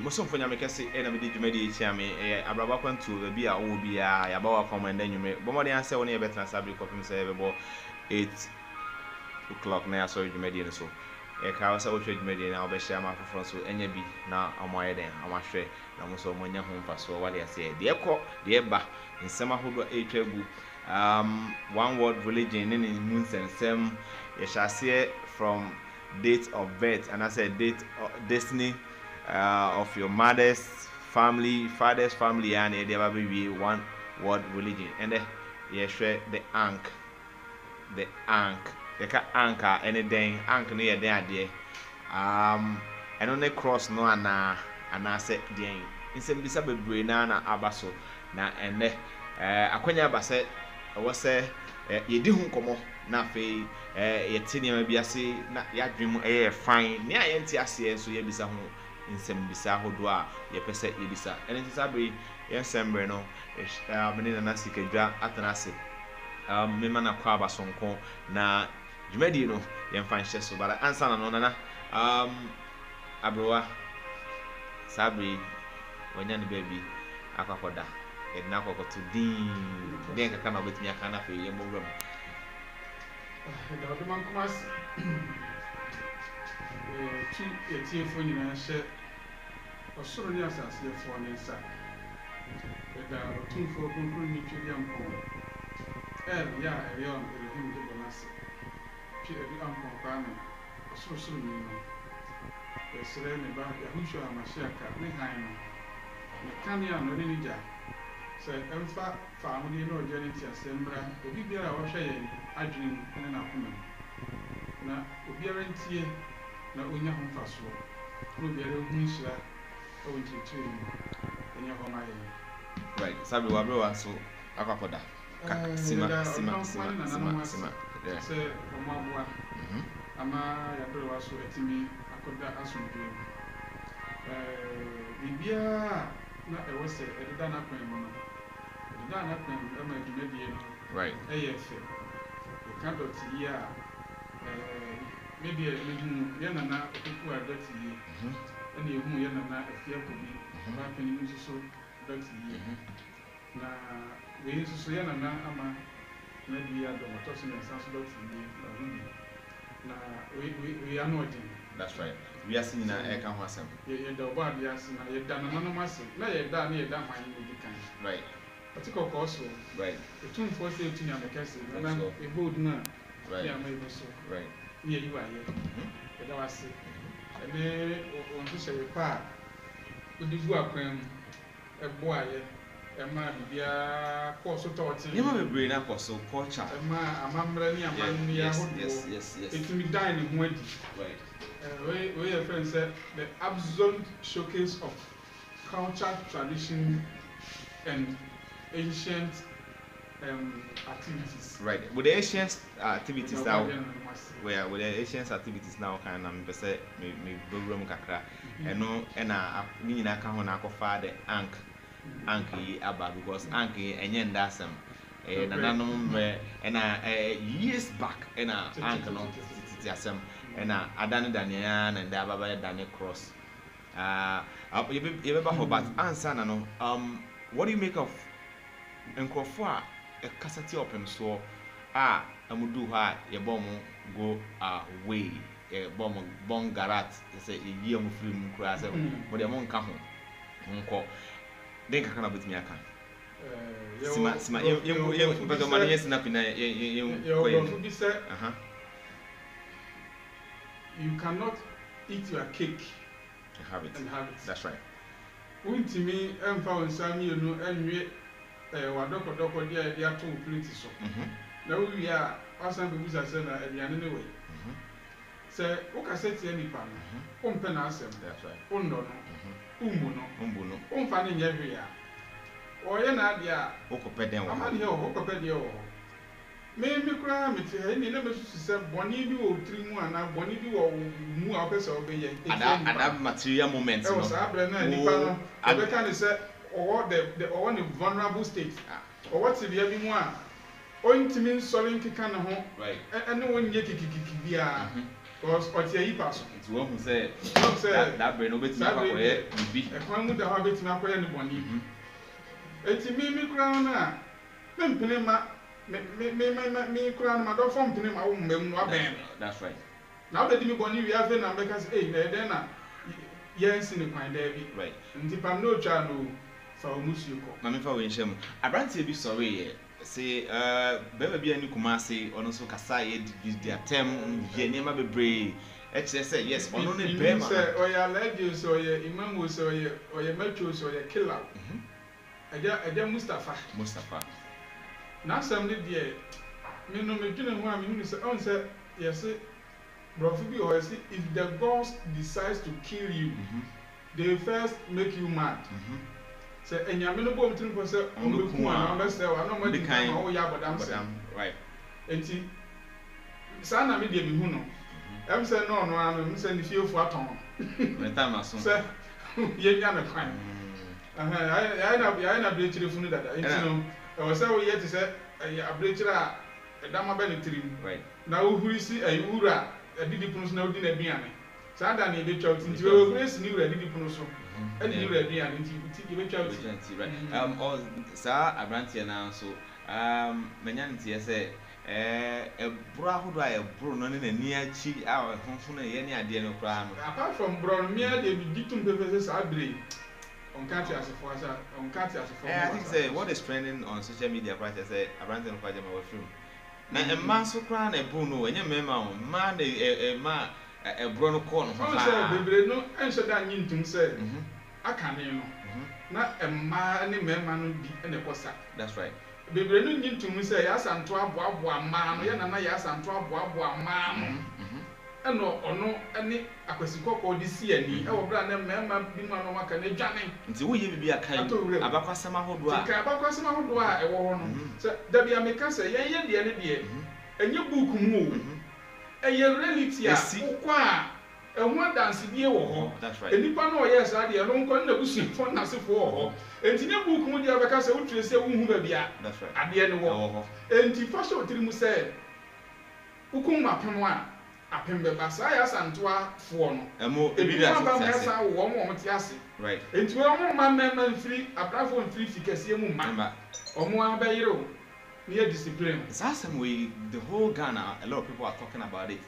Mosom for nyame kese e na me di dwumadi e chia me abraba kwantuo bi a wo bi a ya ba wa fam enda nwume bomo de anse woni e betna sabi kopim se e bo 8 o'clock na so dwumadi ne so e ka wasa wo hwe dwumadi na obe hia ma foforo so enya bi na amoye den amahwe na mo so mo nya ho mfa so wale ase de ekọ de eba nsema hodo e twagu one word religion ne mun sensem ye shase from date of birth and I said date destiny of your mother's family, father's family, and they ever be one word religion. And you share the ANKH, the ANKH, anything ANKH near there. And on the cross no and I said the in some disabled na abaso na and akwanya base was say ye di hu komo na fe ye tinia bi ase na ya dwem fine ne ayenti ase so ye bisa ho nsem bisa hodo a ye pese ye bisa ene ntisabe ye nsembre no mene na Sikadwa atanase me mana kwa abasonko na dwumadi no ye mfa nhye so bara ansa na no na abrowa sabe wanya ne baby akwakoda edna akokoto din kaka na betimi aka na fe ye mbowram da man kuma tie fo nyina hye osoro ni asase fo ne nsa da otumfo konkro ni twedi ampo ya erion erehim de bonase twi ebi ampo kwa na osoro ni no esere ne ba ya husho amashiaka ne han no ne kania no ne nija se emfa faamudi no ojani ti asembra obi biara wo hwe ye adwin ne na akoma na obiara ntie na onya ho mfaso no biara hu nhyira o ntitiri enya ho maye right sabi wa bro so akwakoda sima se omabua ama ya bro wa so etimi akoda asomdwe bibia na ewo se edida na kwan mu no edida na kwan ama dwumadi no right eyefe you can't dot here maybe yana na okuku dot here and you hu yana na afia ko bi ba pani mu so dot here na we so yana na ama na bi ya do moto so na sanso dot here na hu na we are not in that's right we are seeing na e ka ho asem ye da oba dia sin na ye da na no masem na ye da na ye da man ni di kan right particular course right etun for say etun ya mekase na e bold na right ya mai so right ni yi wa ye e da wase ene on to say pa odigu akwan e bo aye e ma bibia course to otin ni ma be brain na course culture e ma amamra ni amanu ya hodo yes etun die ni ho adi right we your friend said the absolute showcase of culture, tradition, and ancient activities. Right. With the ancient activities now, where with the ancient activities now, kind of me program kakra, and no, and me na can na kofa the ANKH aba because ANKH enyen dasem. Nananom years back, ANKH no tiasem. And Adani Danian and the Ababa Dani Cross. You remember but answer no. What do you make of Nkofwa a cassette open so amudu ha ye bomb go away a bomb garat say a year of film crass but the monk come home. Then can with me. I can. But money is nothing. You cannot eat your cake and have it. That's right. When to me, I'm found some you know, and we doko dia to plate so. Now we are awesome because I said at the end anyway. Say, okay, say to any pan, penasem. That's right. Undo umbuno, fanning every year. Or Yanadia, Okopedian, I'm not here, Okopedio. Maybe cry me to any never said Bonnie do 3 1 and Bonnie do or move up as obey at that material moment. I was Abra, I can say, or the only vulnerable state, or what's the other one? Owing to me, solving Kikana home, right? And no one yet Because what you pass. It's one who said that brain obey be. A crime with the habit to make any money. It's me crown. Me crown my dog from Pinema own band. That's right. Now that you want you have been because then yes in the point there right. And if I'm no child for Musiko. Mammy for Winsham. I brand to be sorry. Say, baby, and you come say, on also Kasai, their term, Yenema be brave. Say, yes, on only Bema, or your legends, or your imamus, or your metros, or your killer. I just Mustafa. Now, somebody, dear, me no, me didn't want me to say, yes, Brofby, or if the boss decides to kill you, they first make you mad. Say, and you're not going to say, oh, look, I don't know the kind of yeah, but I'm right. And see, Sana me dear Mihuno. I'm saying, no, I'm saying if you for a tongue. The time I said, you're not a crime. I know breach the phone that I was so yet to say, a breacher, a dama benefit. Right now, who is a Ura, a didipus no dinner behind me. Sada need the church into your grace, new ready to put and you ready and right. All sir, I brand here now. So, Manyanity, I say, a bra who die a bruno in a near cheek hour, home any idea no crime. Apart from brown, mere they be dictum purposes, I believe. On country as a force, on country as a force. I think say what is trending on social media, right? I say, I brand them quite a film. Now, a man so crown a bruno, and your man, man, a man. A brown corn. No answer that you can say. I can't know. Not a man, be in a cosa. That's right. Baby, no need to me say, yes, and 12 man, and yes, and 12 man. And no, any aquasico or this year, our brand and man, be man, or can a jamming. Until we be a kind of Abacasama who do Abacasama who do I own. So that be a make us say, yeah, the other day, and your book move. And your reality, and one dance in the that's right. And if I know, yes, I don't go to the for nothing for and in your book, would you have a castle to say, who will be that's right. At the end of the war. And if I show Trimu said, Ukuma Pamwa, a Pembe Basayas and Tua Forno, and more a one moment, yes, right. And to one man free, a platform free, you can see a woman, or more by you. Near discipline. It's awesome. The whole Ghana, a lot of people are talking about it.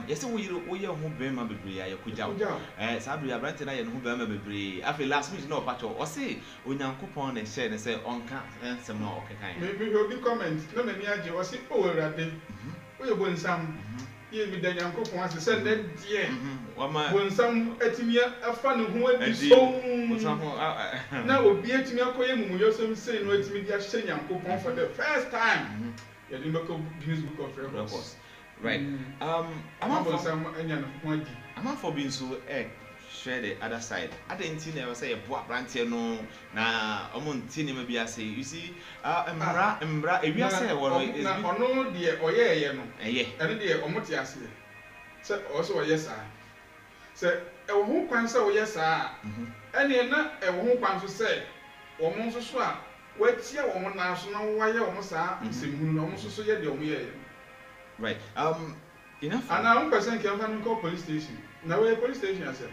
Yes, we are who Bema Bibri, I could job. Sabri, I rented I and who Bema Bibri. I feel last week, no patch or say, when you coupon and share and say, on and some more. Maybe we'll be comments. No, many are you was it over at the we win some. You be the young coupon to send them, dear. When some etimia a fun who went to so now be at me a coin, we also say no media saying young coupon for the first time. You didn't look Guinness Book of Records. Right. I'm for some I'm for being so share the other side. I didn't never say a boat branch no na omontini maybe I say you see embra if you say what is no dear or yeah no and dear omotiase say also yes sir say e wo ho kwan say o yes sir ene na e wo ho kwan so say wo mo so so a watia wo mo na so na wo ye wo mo sa nsehunu no mo so ye de wo ye right enough and now person can find call police station na we police station I said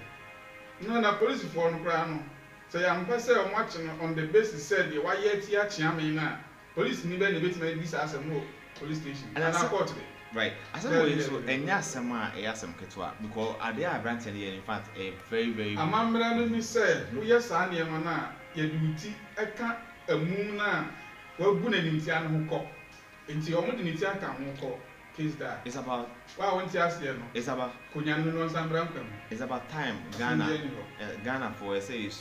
no na police for no kra no say am pese o watching on the basis said the why yet ya chiame na police ni be na betima this asem no police station and I court right asem we so enya asem a e asem ketwa because ade a branch here in fact a very amambra no ni say wo yes an ye na ye duty eka amu na wa bu na nimti an ho ko enti o mo de nimti aka ho ko case that it's about why won't you ask them it's about kunyanu no sambram kam it's about time Ghana for say you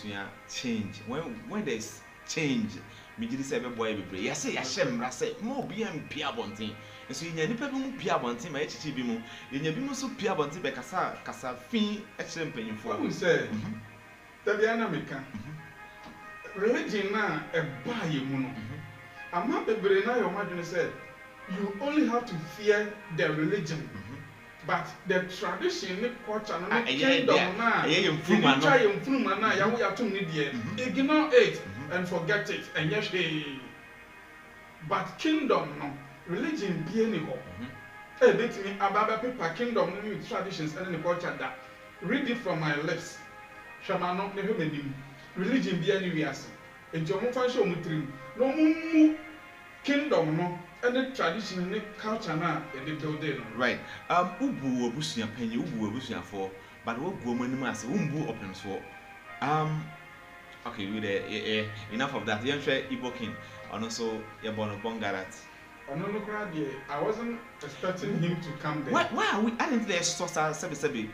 change when there's change me did say boy be yes say yashem ra say mo bm pia bontin so nya nipa bi mu pia bontin ma echichi bi mu nya bi mu so pia bontin be kasa fin echere mpanyimfo we say tabiana meka religion na e ba ye mu no ama bebre na yo madwene said you only have to fear the religion, but the tradition, the culture, the kingdom, ignore it and forget it, and yes, but kingdom, no religion, be anyhow. bit me about paper kingdom with traditions and the culture that read it from my lips. Shamano never made religion be any reason. And your move show me no more kingdom no and the tradition and the culture now and the building. Right. Ubu obusia penny, ubu obusia for, but what woman must umbu opens for. Okay, with enough of that. Young Igbo King, and also you're born of Bongarat. I wasn't expecting him to come there. Why we aren't there? So sebi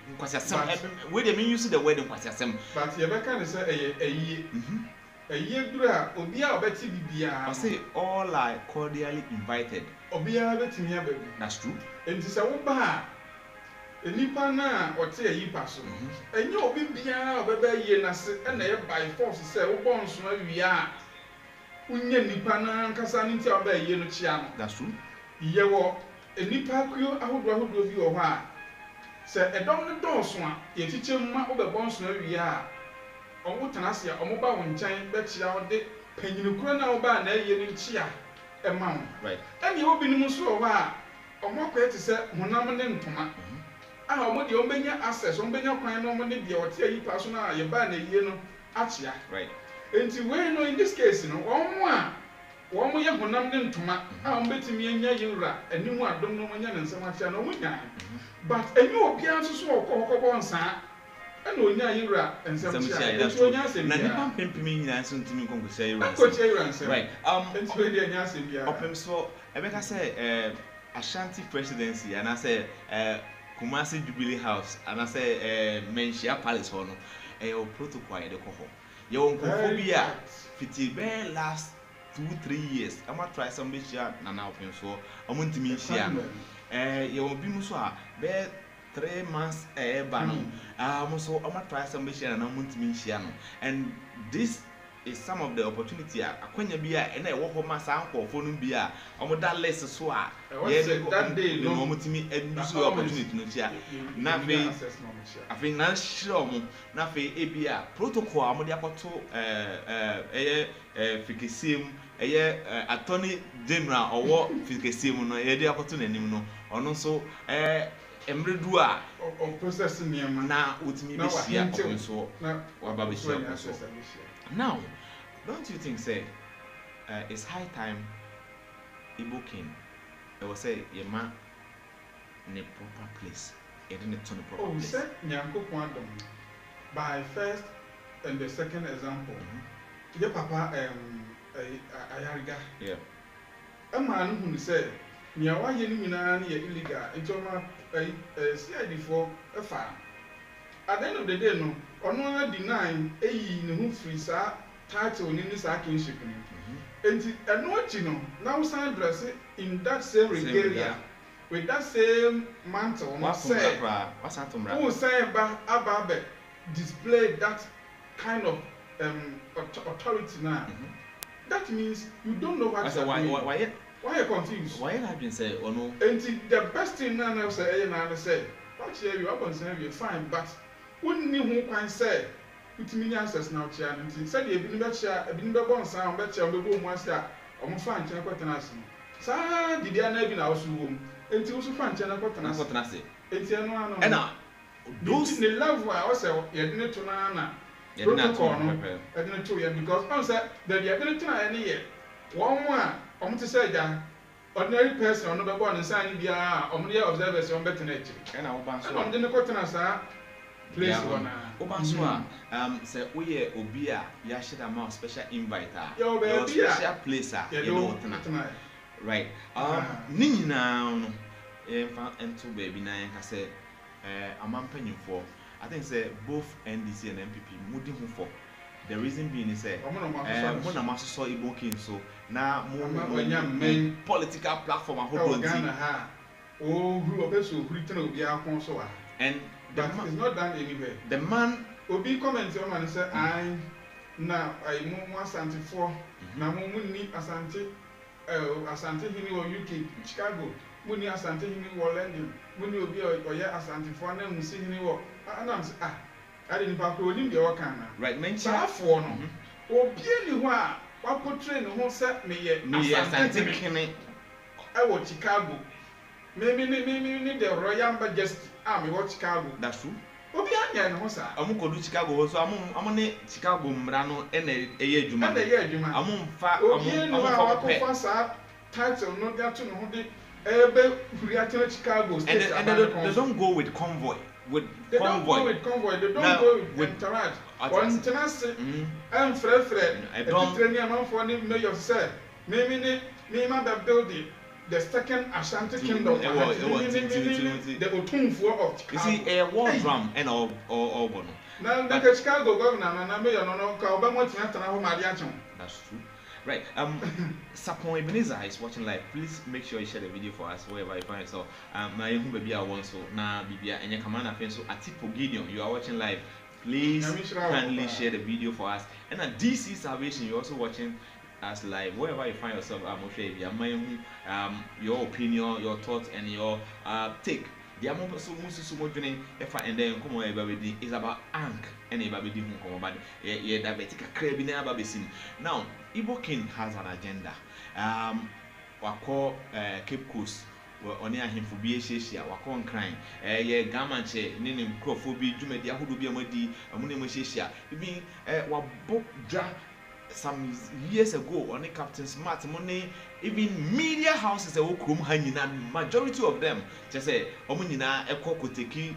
where they mean you see the wedding kwasiasem. But you can say a year dura obia obeti bibia. I say all like cordially invited. Obia beti me baby. That's true. And this a wo ba enipa na ote ayi paso. Enye obi bia obeba ye na se na ye by force say wo bon so awia. Unye nipa na nkasa nti aba ye no chia no. That's true. Ye wo enipa kuyo ahodo bi wo ho a se edom ne donso a ye chichemma obebon so awia a omo tanase a omo ba won nkyɛn be chia wo de panyini kuro na wo ba na ye no chia e ma wo. Right. Eni obi ni so wo a omo kwete se honam ne ntoma. A omo de ombenya access ombenya kwan na omo ne de ote ayi pa so na ye ba na ye no achia. Right. Enti we no in this case no omo ye honam ne ntoma a omo betimi anya yewura animu adom no nya ne nsem achia no omunya. But enyi obi anso so okokobon sa ana onya yewura nsem achia. Enti onya asem na nipa pempimi nyina nso ntimi konkosia yewura. Konkosia yewura nsem. Right. Enti we dey anya asem bia. Opem so ebeka say Ashanti presidency and I say Kumasi Jubilee House and I say Menchia Palace for no protocol de koho. Your phobia fiti be last 2-3 years. I'm gonna try some bitch na now open so I'm going to meet share. You will be musa be 3 months ban. So I'm gonna try some bitch and I'm going to meet share. And this is some of the opportunity akwanya bia and I walk ma sa anko for no bia omo that less so a that day no omo timi use opportunity no chia na fe afi na shiro mo na fe e bia protocol omo de akoto fikisem attorney general owo fikisem no ye de akoto nanim no ono so emredu a of processing niam na utimi be shia omo so wa ba be shia so. Now, don't you think, say, it's high time Igbo King, I will say, your man in a proper place, it didn't turn a proper place. Oh, said Nyanko Quantum, by first and the second example, your papa, Ayariga. Yeah. A man who said, Niawa Yenimina, illegal, until my CID for a farm. At the end of the day, no, on one denying a who free title in this kingship. And what you know, now sign dress in that same regalia with that same mantle. Who say about display that kind of authority now? That means you don't know what's happening. Why are you confused? Why have been said or no? And the best thing now say, what you are concerned, you're fine, but wouldn't you who can say, with me answers now, Chan, and said you've been better, I've been born sound better, and we once that, or my fan, Chanacotanasi. Sir, did you never in our room until you find Chanacotanasi? It's a no, those in the love where I say, you didn't to Nana, you didn't to you because I said that you didn't try any yet. One more, to say that. Ordinary person on the born and signing the omnia observers on better nature. And I'm the Nicotanasa place one. Obansua, say, we obia, Yashida Mouth special inviter. Your special place, right? Nina, and two baby nine, I said, a man penny for. I think, say, both NDC and MPP, moving for. The reason being is that when I'm also saw Igbo King, so now main political platform I hope who also written will be our console. And that is not done anywhere. The man will be commenting on and say, I now I move 174 now Muni Asante Asante Hini or UK Chicago Muni Asante Hini or London Muni will be or Asante for them see Hini or and I'm I didn't pack rolling the Wakana. Right, mention for no. Or Pierre what portray no one set me yet. Me, I was Chicago. maybe the Royal Majesty Army what Chicago. That's true. Obi anya no sa. Amu ko do Chicago so amu ne Chicago mra no e na eye adwuma. Na eye adwuma. Amu fa fa sa title no that to no de ebe Huriatin Chicago state. And they don't go with convoy. They don't go with convoy. They don't go with entourage. One tenase and Fred. I don't train amount for the mayor said. Maybe ma build the second Ashanti kingdom. The Otumfo of Chicago. You see, a war drum and all bono. Now the Chicago governor and I may not call Obama to home. That's true. Right. Sapon Ebenezer is watching live. Please make sure you share the video for us wherever you find yourself. My young baby I want so na Bibia and your command offense so Atipo Gideon. You are watching live. Please kindly share the video for us. And at DC Salvation, you're also watching us live. Wherever you find yourself, your opinion, your thoughts, and your take. The amount so much and then come on everybody is about ANKH and everybody come about now Igbo King has an agenda. Wako Cape Coast oni ahemfo bi ehyehyia wakon kran ye gamanche ne ne mkrofo bi dwumadi ahodo bi amadi amune mo hyehyia even wabodra some years ago on the Captain Smart money even media houses krom ha nyina majority of them just say omo nyina ekokoteki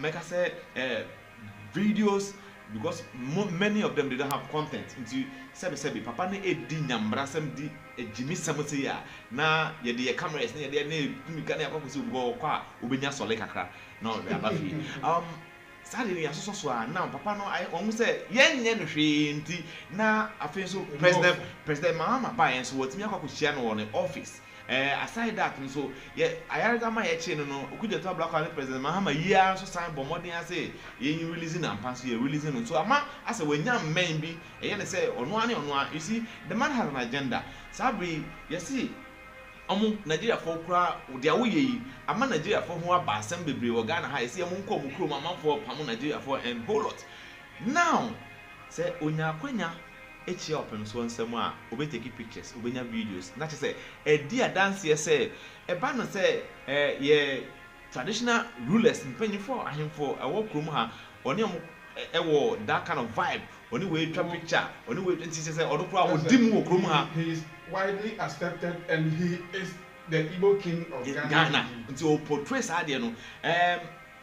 make say videos because many of them they don't have content into sebi papa ne edi nyambrasem di ejimi samose ya na ye de cameras ne ye de ne tumika ne akokosi go kwa obenya sole kakra no be abafi sadly asoso a now papa no omu say yenye no hwe nti na afen so president Mahama ba yen so wotimi akokohia no won office aside that so yeah ayarga ma ye che no okuja to black and president Mahama yia so sign bomodin ase ye releasing and pass ye releasing so ama ase wanya men bi ye ne say ono a you see the man has an agenda sabri you see omu Nigeria for kura dia wo ye ama Nigeria for ho aba asem bebre wo Ghana ha ese emu nko mu kuro mama for pam Nigeria for and whole lot now say onya kwanya echi open so nsem a obe take pictures obenya videos na che say e dia dance ye say e ba no say ye traditional rulers mpanyifo ahemfo e wo krom ha oni wo that kind of vibe oni we twa picture oni we 20 say odokura wo dim wo krom ha. He is widely accepted and he is the Igbo king of Ghana until portray sadie no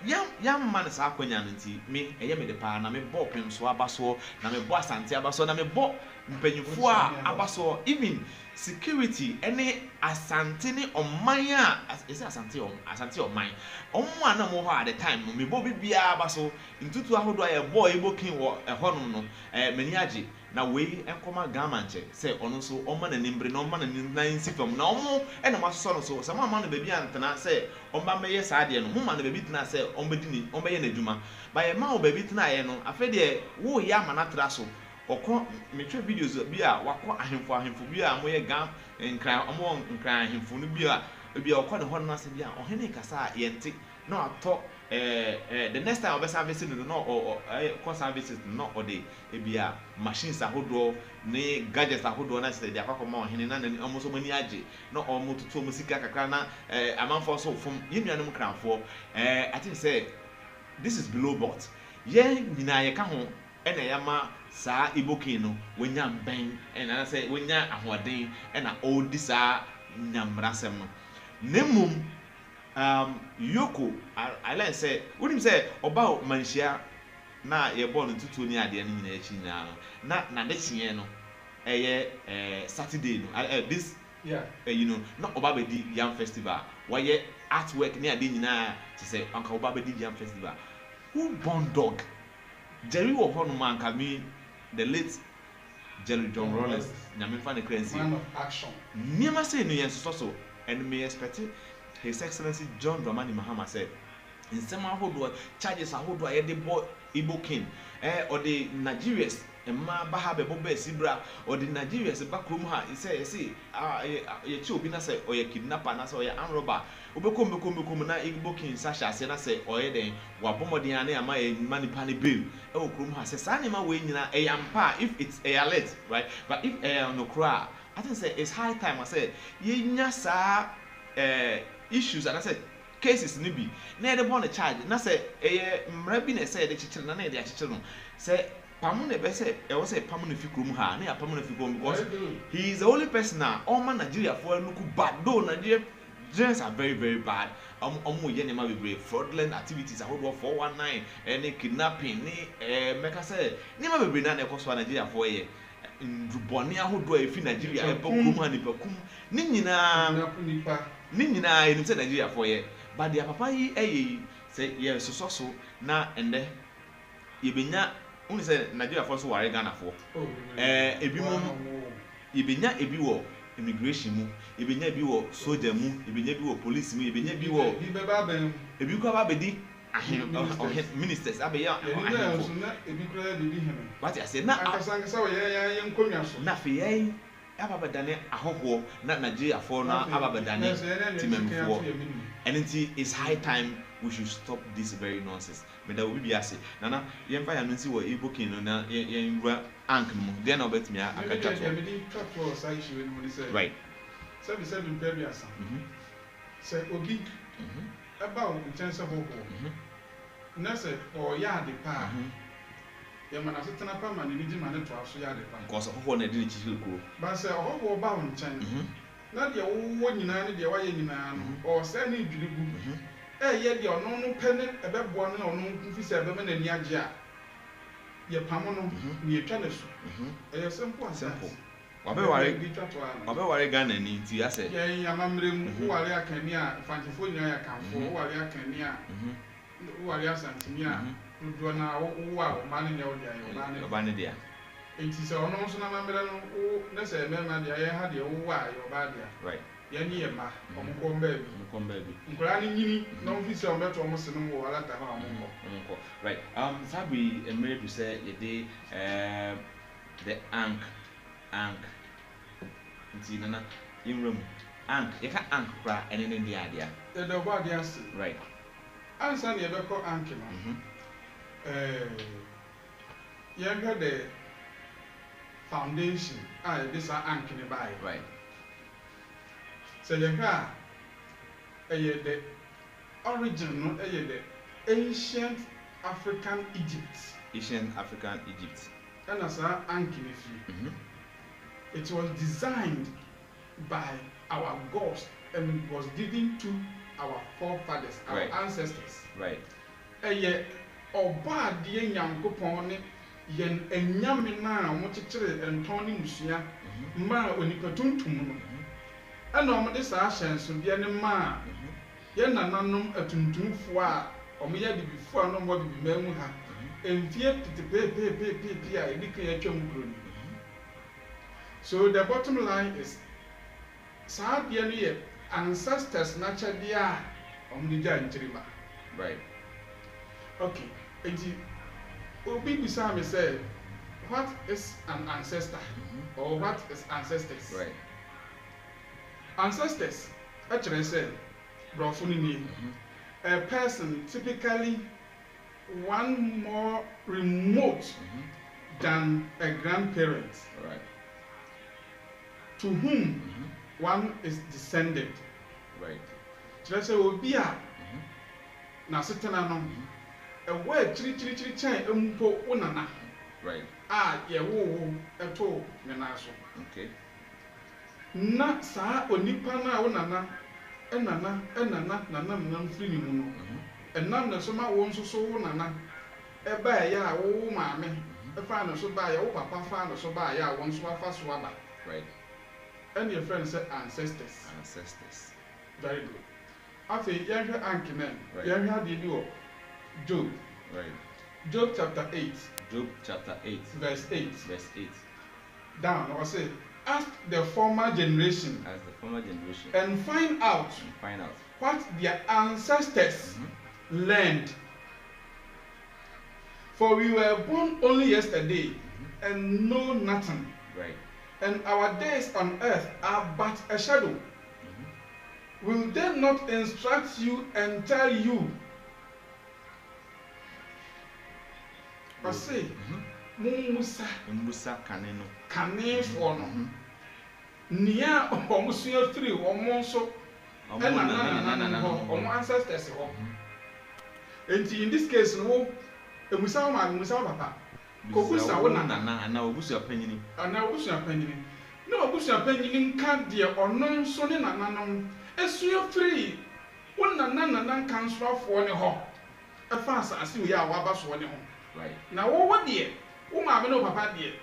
yam man sa akwanya nti me eye me de pa na me bo pem so abaso na me bo asante abaso na me bo mpanyufo a abaso even security any asante ni oman a ese asante oman omo ana mo ho at the time me bo bibia abaso ntutu ahodo aye bo Igbo king wo ehonum no mani age na we enkoma gamanche say ono so oma na nimbre na oma na nan sifam na omo ena maso so so ma na baby antena say omba meye saade no mo ma na baby tena say ombedi omba ye na adwuma ba ye ma o baby tena ye no afa de wo ya ma na tra so okọ metwe videos bi a wakọ ahemfo bi a mo ye gam nkran omo nkran ahemfo no bi a okọ ne ho no ase bi a ohene kasa ye nti no ato the next time we service no or cost services no or the ebia machines ahodo ne gadgets ahodo na say dia kwakọ ma ohene na almost mani age no omo tutu musika kakra na amanfo so from yenuanum kranfo I think say this is below board ye nyina ye ka ho ena yama saa Igbo king no wonya mben ena say wonya ahoden ena odi saa nyamrasem no nemum yoko I like say wonim say oba manhia na ye born ntutu ni ade no nyina echi na de chie no Saturday no this you know not oba be di yam festival why artwork ni ade nyina to say anka oba be di yam festival who born dog Jerry wo hono man ka me the late Jerry John Rollins nyame fa ne crazy man of action niema say no yen so and me expect His Excellency John Dramani Mahama said in some ahodo charges ahodo ayede boy Igbo king or the Nigerians ma baha be bobe sibra or the Nigerians backroom ha he say ye chi obi na say or ye kidnapper na say or ye armed robber obekom na Igbo king sasha say na say or ye den wa bomodin ane ama e manipa ne bill e okrom ha say sanima we nyina e yampa if it's a alert right but if no kra I think say it's high time I say ye nya sa issues and I said cases ni bi na dey born a charge na say mra bi na say dey chichire na dey chichire no say pamu na be say e wo say pamu na fi krom ha na ya pamu na fi krom because he is the only person na all man Nigeria for look bad though Nigerians are very very bad ye ne ma be fraudulent activities ahodo 419 any kidnapping ni make say ni ma be na ekoso Nigeria for ye nduboni ahodo e fi Nigeria e bokum ha ni bakum ni nyina enim say Nigeria for ye but dia papa yi say ye so na ende ye benya uni say Nigeria for so ware Ghana for ebi mu yebenya ebi wo immigration mu yebenya ebi wo soldier mu yebenya ebi wo police mu yebenya ebi wo ebi ko ba bedi ministers abeya ebi kura de di heme what I say na akasangasa wo ye nkonwa so na fe ye ababadane ahoho na Nigeria for na ababadane timemfo and it's high time we should stop this very nonsense me da obi ase nana yemfa ya no nsi wo ebokin no na yenra ANKH no then na obetimi akatwa to right so be said in previous say obi about in terms of hoho na say o ya de pa ye mana setena pa ma ni di ma ne to aso ya de pa because hoho na de chichil kuro ba say hoho ba won chan na de wo nyina ne de wa ye nyina no o say na idwirigu ye de ono no pene ebebo no ono mfisi ebema na ni age a ye pamo no ni etwa na su simple and simple wabeware Ghana ni nti ya say ye amamre mu ware akani a fantifo nyina ya kanfo ware akani a ware asantimi a do na wo a ma ne wo dia ba ne dia enti se ono so na mamre no na se mema dia ye ha dia wo a yo ba dia right yani ye ma omukomba bi nkura ni nyini na ofisi o beto omo sene wo ala ta ha omo right sabi emere to say ye dey the ANKH nti nana yimrem ANKH ye ka ANKH kra ene ne dia dia the double dia right answer ye be ko ANKH no ye ga the foundation this ANKH ne bai right so the origin no the ancient African Egypt and as ANKH it was designed by our gods and it was given to our forefathers, our ancestors. Right. Oba die Nyankopon ne yen enyame na mo kekere enton ne musua ma onipatuntum no ana omo de sa ahyenso bia ne ma ye nananom atuntumfo a omo ye bibifo a no mo bibi mamu ha enfie tete a edika ya twam kuro ni. So the bottom line is sa bia ne ye ancestors na chade a omo de ja nchirima. Right. Okay. Obi bisa me say, what is an ancestor or what is ancestors? Right. Ancestors, actually say, a person typically one more remote than a grandparent, right, to whom one is descended. Right. Just say obi a na setena no a word chiri chen mpo unana. Right. Ye wo eto me na so. Okay. Na saa onipa na unana enana nanam firi ni mu no. Enam na so ma wo nso so unana. E ba ya a wo maame. E fa na so ba ya wo papa fa na so ba ya wo nso afa so aba. Right. And your friend say ancestors. Ancestors. Very good. After yahwe ANKH men. Right. Yahwe adi bi wo Job. Right. Job chapter 8. Job chapter 8. Verse 8. Verse 8. Down, or say, ask the former generation. As the former generation. And find out what their ancestors learned. For we were born only yesterday and know nothing. Right. And our days on earth are but a shadow. Will they not instruct you and tell you? I say, Musa Kaneno. Kane for no. Nia omusua free omonso and ancestors. And in this case, no, a Musa Papa. Kokusa wona na obusu apanyin ana obusu apanyin na obusu apanyin ka de ono so ne nananom esuo free wona nananan kansrafo ne ho afa asase wo ya waba so ne ho right na wo de wo maame no papa de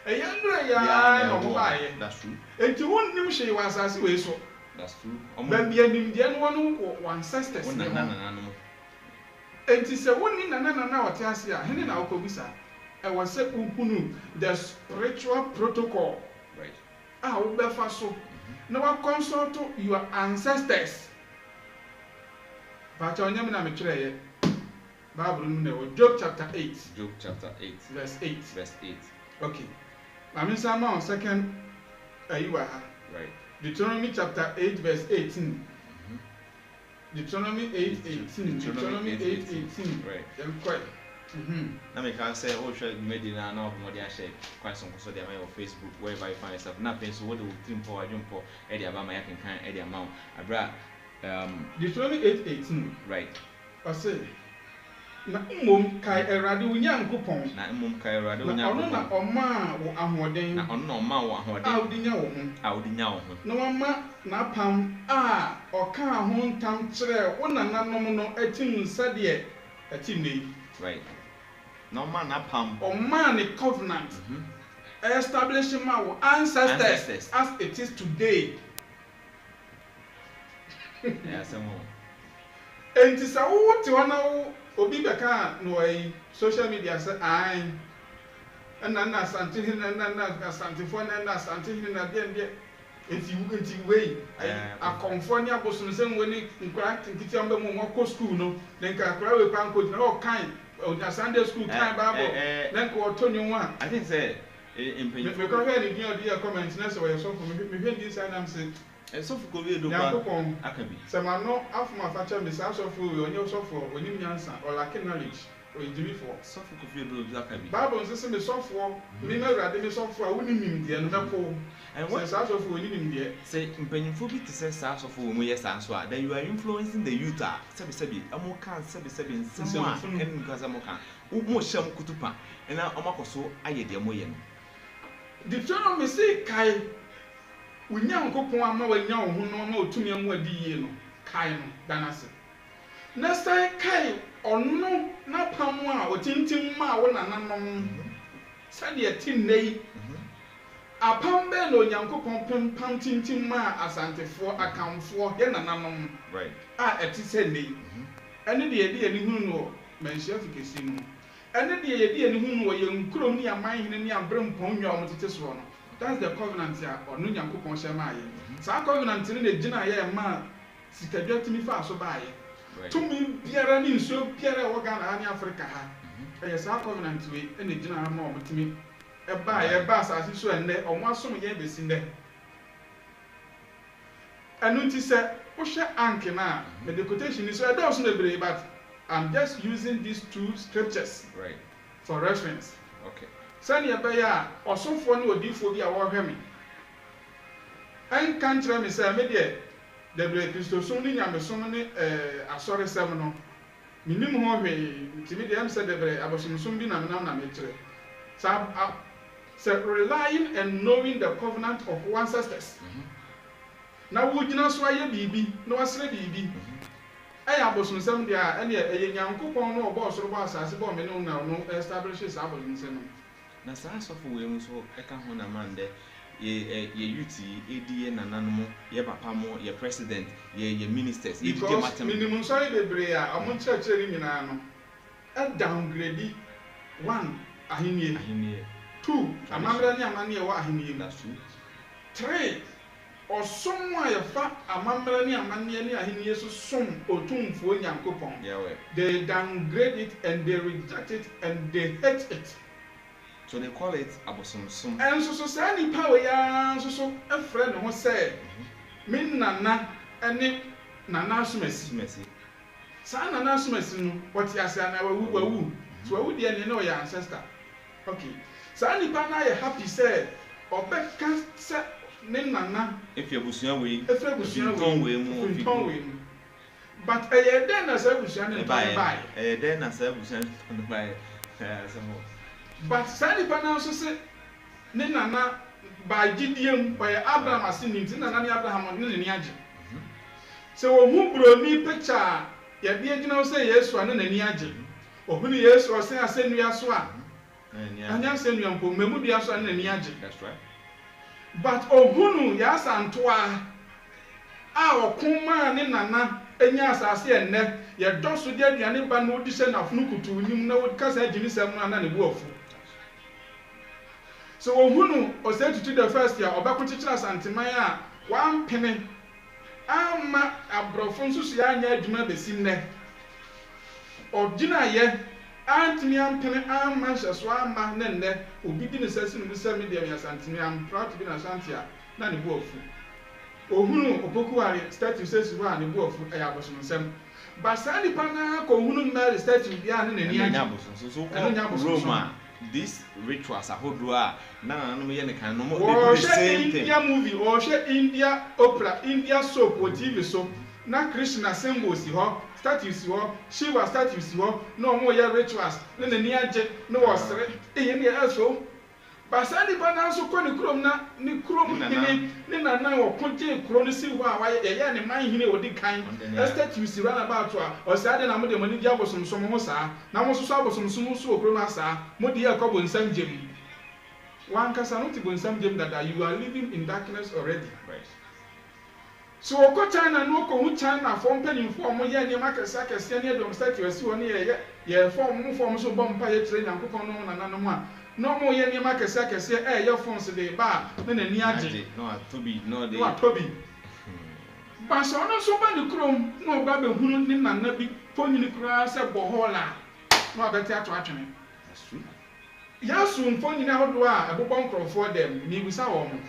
eyandra ya no mo baaye that's true enti wonnim hye wa asase we so that's true ba bia nim de no wo ancestors ne ho nananom enti se wonni nanana wote ase a hene na okobusa I was saying, the spiritual protocol. Right. Ah, so. Now consult your ancestors. But on Yamina Bible, Job chapter 8. Job chapter 8. Verse 8. Verse 8. Okay. I'm in Psalm second. Right. Deuteronomy chapter 8, verse 18. Deuteronomy 8, 18. Deuteronomy 8, 18. Right. Then quite. Na me can say oh share medina na obomodi a share quite some so dey on Facebook wherever you find yourself na pen so what the team for adwumpo e dey aba ma yakenkan e dey ama abra Deuteronomy 8:18 right I say na mmom kai erade unyankopon na mmom kai erade unyankopon na oma wo ahoden na ono oma wo ahoden a odinya wo ho na wama na pam a oka ho ntam kire wonananom no atim nsade atim nei right no man apam or man a covenant establishing our ancestors as it is today. Yes, and it is a what you know obi beka no social media say I and na something and na something for na something na there enti way a California bosom say when nkura nkiti ambe mo ko school no then ka kura we pan coach na all kind on Sunday school time Bible then ko tonyo one I think say in me ko hear the comments na so so for me hear this and am say so for ko we do ba akabi say ma no afuma facha me say so for we onye so for onim nyansa or lack knowledge or injury for so for ko we do akabi Bible say me so for me na urade me so for a woni nim de no meko and what say so for woni nim de say mpanyimfo bi to say so for we mo yes so then you are influencing the youth sebi amo kan sebi nsemo a en nkaza mo kan mo hyam kutupa na omakoso aye de mo ye no the channel me say kai unyankopon ama wanya wo ho no ma otumi amu adi yie no kai no danase na sai kai ono na pamu a otintim ma wo nananom sade etin nei apam be no onyankopon pam tintim ma asantefo akamfo ye nananom right a eti se nei ene de edi eni hunu no menhia fikesi no ene de edi eni hunu no ye nkrom ni aman hene ni abrem pon nwa o motete so no that's the covenant ya onu nyankopon shema aye sa covenant ni na gina ye ma sikadwa timi fa so ba aye tumi biara ni nso biara wo Ghana ani Africa ha e sa covenant we ene gina ha ma o motimi e ba asase so enne o mo asom ye besi nde anu nti se wo hwe ANKH na me the quotation is so do so na but I'm just using these two scriptures right for reference okay sani ebaya osofo ni odifo bi a wo hwe me an kan kire me say me de bre Kristo som ni nyame som ni asore sem no minim ho hwe nti me de am say de bre abosom som bi na me kire so relying and knowing the covenant of ancestors na wo gina so aye bibi na wasere bibi abosom sem dia ene eye nyankopon no obo osoro bo asase bo me no na no establishes abosom sem no na saa sofo we mu so eka ho na mande ye youth edi nananom ye papa mo ye president ye ministers edi matem minimum sorry bebre a omo church ni nyina no e downgrade 1 ahenie 2 amamra ni amane wa ahenie that's true 3 osomwa ye fa amamra ni amane ni ahenie so som otumfo nyankopon they downgrade it and they reject it and they hate it. So they call it abosomsom. And so say power ya so a friend who say min nana ene nana sumesi. Sa nana sumesi no what ya say na wawu. So wawu de ne your ancestor. Okay. Sa nipa na ye happy say obeka say nana if you busia we but a then as I was young and buy a then as I was young and buy some more. But Sandy Pan also said, Nana by Gideon by Abraham as in Abraham on Niaji. So who brought me picture? Yet the agent say yes, one and Niaji. Or who yes, or say I send you as one. And I send you and put Memudia and Niaji. That's right. But oh, who yes, and twa our Kuma and Nana. Enyas ase enne ye doso de aduane ba no di se na funu kutu nim na wo kasa aginisem no ana ne buofu so ohunu o say to the first year obakochichira santeman a wan pene ama abrofo nso so ya anya adwuma besim ne ogina ye antimi ampene ama hyeso ama ne nne obi di ne sase no se me de ya santemi am proud to be na santia na ne buofu ohunu opokuwari statue says wa ne bu ofu aya boso nsem ba sani pana ko ohunu mary statue bia ne nani anya so Roma this rituals ahodo a na no ye ne kan no they do the same thing India movie or India opera India soap or TV so na Krishna symbols ho statues ho Shiva statues ho no mo ye rituals ne nani age no osre eye ne eso Basani bana so ko ni krom na ni krom ni nana wo konje kro ni si ho a wa ye ne man hine odi kan estate si run about o sa de na mo de mo ni dia bosomsom ho sa na mo so so abosomsom so okro na sa mo de ye ko bonsam jem wan kasa no ti bonsam jem that you are living in darkness already right so ko China no ko hu China form penin form mo ye ne makasa kase ne dom statue si ho ne ye form so bom pa ye tre nyankopon no nana no mo a no more ye niema kese your phones de ba na nani age no atobi no de atobi ba so no so ba ni krom no ba be hunu ni nana bi phone ni kura se bohola no abeti ato atwene that's true ya so phone ni ahodo a ebobon crofo dem ni bisa wo mo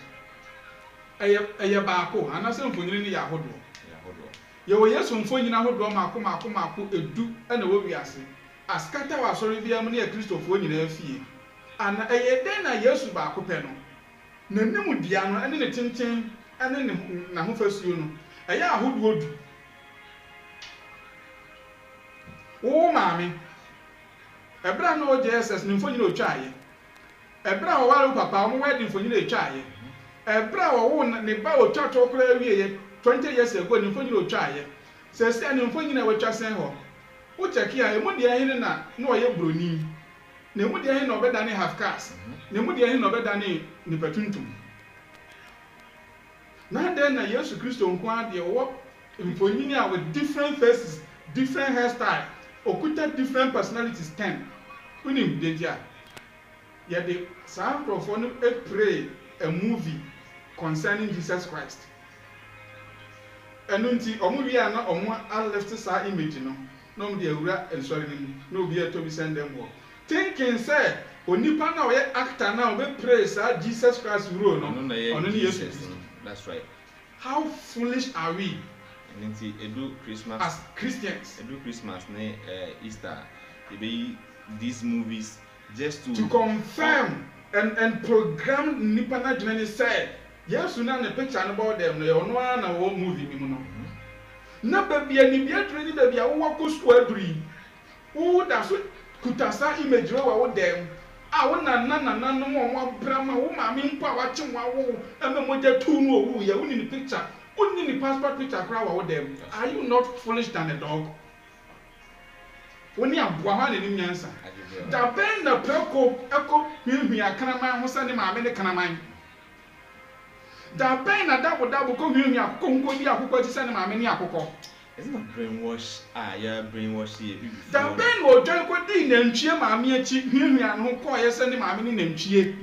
eye ba ko anase phone ni ya ahodo ye wo yeso phone ni ahodo mako edu na wo wiase askata wa sori bia mo ne Kristofo nyina afie ana eye den na Yesu ba ko pe no nanim dia no ene ne tenten ene ne na ho fasuo no eye ahodo odu wo maame ebra no Jesus ne mfonyi no otwaye ebra wo wale papa wo wedding mfonyi no etwaye ebra wo ne ba otwa to kora wieye 20 years ago ne mfonyi no otwaye se ne mfonyi na wetwa sen ho wo cheki a emu dia hin na oye broni na emu dia hin na obeda ne half caste na emu dia hin na obeda ne nipatuntum na den na Yesu Kristo nko ade wo mfonyi ni a with different faces different hairstyle okuta different personalities 10 unim dentia ya de some profone pray a movie concerning Jesus Christ enunti omu wi ana omu left sa image no no me de awura ensori ni no bi eto bi send them work thinking say onipa na we actor na we pray sa Jesus Christ role no ono ni Jesus. That's right. How foolish are we? And edu Christmas as Christians. Edu Christmas ne Easter. Be these movies just to confirm and program nipa na dwene say yes na na picture about them no ono na wo movie mi no. Na babia ni bia training babia wo kostu aduri. Wo da so kutasa image wo dem. Ah wo na no mo brama wo ma mi mpo a wa che wa wo ememoja tu no owu ya wo ni picture. Only the passport picture crowd with them. Are you not foolish than a dog? When you have one in the answer, the bend the preco echo, me a canaman who send him a many canaman. The pain a double come here, Congo, who got to send him a many apple. Isn't it brainwash? Ah, yeah, brainwash here. The pain will join with the and cheer my mere cheap, here and who call you send him a many name cheer.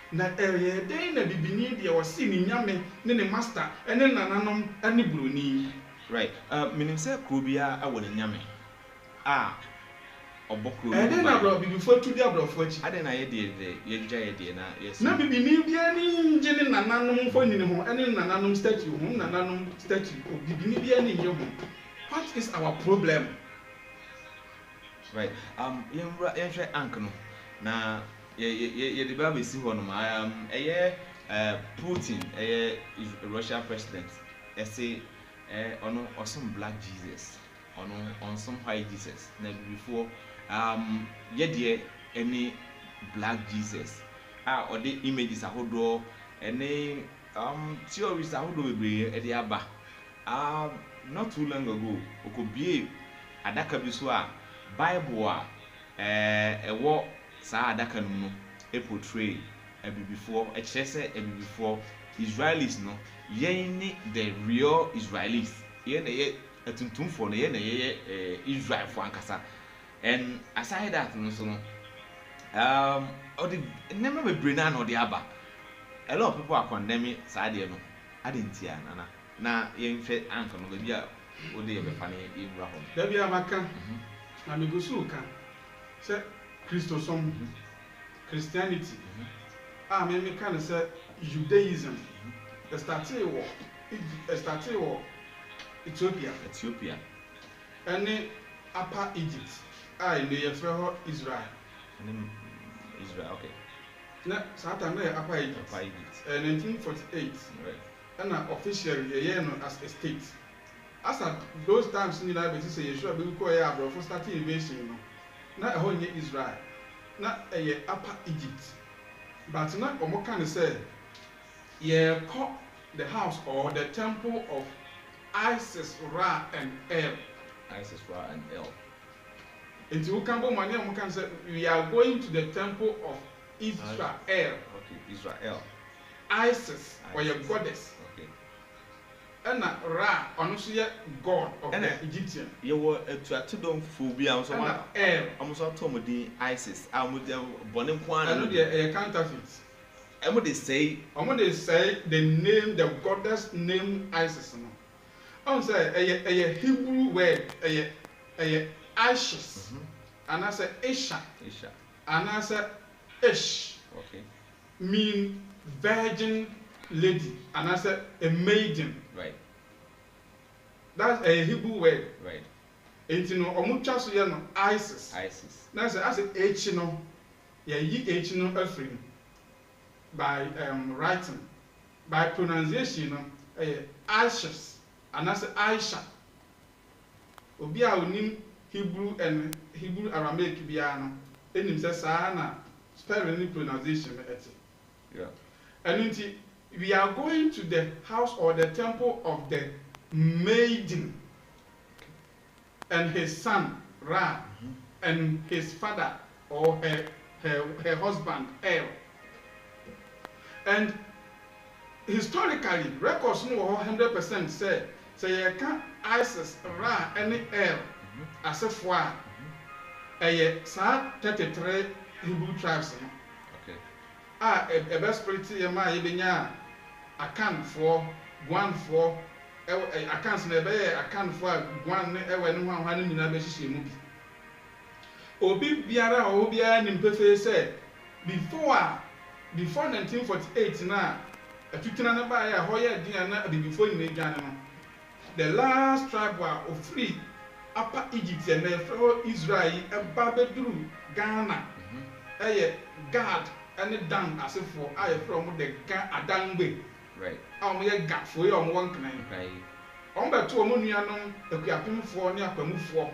Na area dey na bibini dia wasi ni nyame ne ne master ene nananom ane broni right meaning say krobia awo ne nyame obokro ene na bro bibifo tu dia bro fochi ade na ye de ye gya ye de na yes na bibini bia ni nje ne nananom fo nyine ho ene nananom statue ho nananom statue bibini bia ni nje ho. What is our problem? Right yen hwe ank no na ye the Bible see ho no eye Putin, Russian president, say on some black Jesus, on some white Jesus. Now before yet any black Jesus. Or the images I hold draw any theories I hold be at the Abba. Not too long ago, Okobi Adaka Biswa Bible a war sa Adaka no a portray a before a chese a before Israelis no ye the real Israelis ye a tuntum for ye Israel for Ankasa. And aside that no so or the never be Brennan or the Abba. A lot of people are condemning Sadia no. I didn't see Nana. Na yen fe anka no bia o de be fa ne ewura ho da bia maka na megusu ka se Christosom Christianity me kan say Judaism started war Ethiopia and Upper Egypt in the Israel okay na Satan Upper Egypt 1948 right. And officially, as a state. As at those times, in the United States, you should be called ABRABO starting invasion. Not a whole Israel, not a Upper Egypt. But not a can say, yeah, call the house or the temple of Isis, Ra, and El. Isis, Ra, and El. Into Ukambo Mania, we can say, we are going to the temple of Israel. Okay, Israel. Isis, or your goddess. And Ra, honestly, God of the Egyptian. You were to don't phobia. I'm so told the ISIS. I'm with the Bonnie Kwan and the counterfeit. And what they say the name, the goddess name Isis. I'm saying a Hebrew word, a Ashes, and I say Isha, and I say Ish. Okay. Mean virgin lady, and I said a maiden. Right. That's a Hebrew word. Right. And you know, omucha so no Isis. Now say as a H no, H no afrin. By writing, by pronunciation no, Ashes, and I say Aisha. Obi a onim Hebrew and Hebrew Aramaic biano. Enim say sana spelling pronunciation eti. Yeah. And we are going to the house or the temple of the maiden and his son Ra and his father or her husband El. And historically, records no 100% say you can Isis, Ra, and El as a fois a 33 Hebrew tribes. A best pretty yebenya AKWANTUO AKWANTUO AKANS na be AKWANTUO gwan ne ewe ne hwan hwan nyina be hihye mu bi obi biara o biara nim pefe say before 1948 na atutuna na ba ya ho ya dia na before ni dwane no the last tribe of free Upper Egypt and the Israel e ba beduru Ghana God and Dan as if for I from the Adangbe. Right. Ye gap for you on one kind. Right. But to a munianum, the Kiapim for near Pemufo,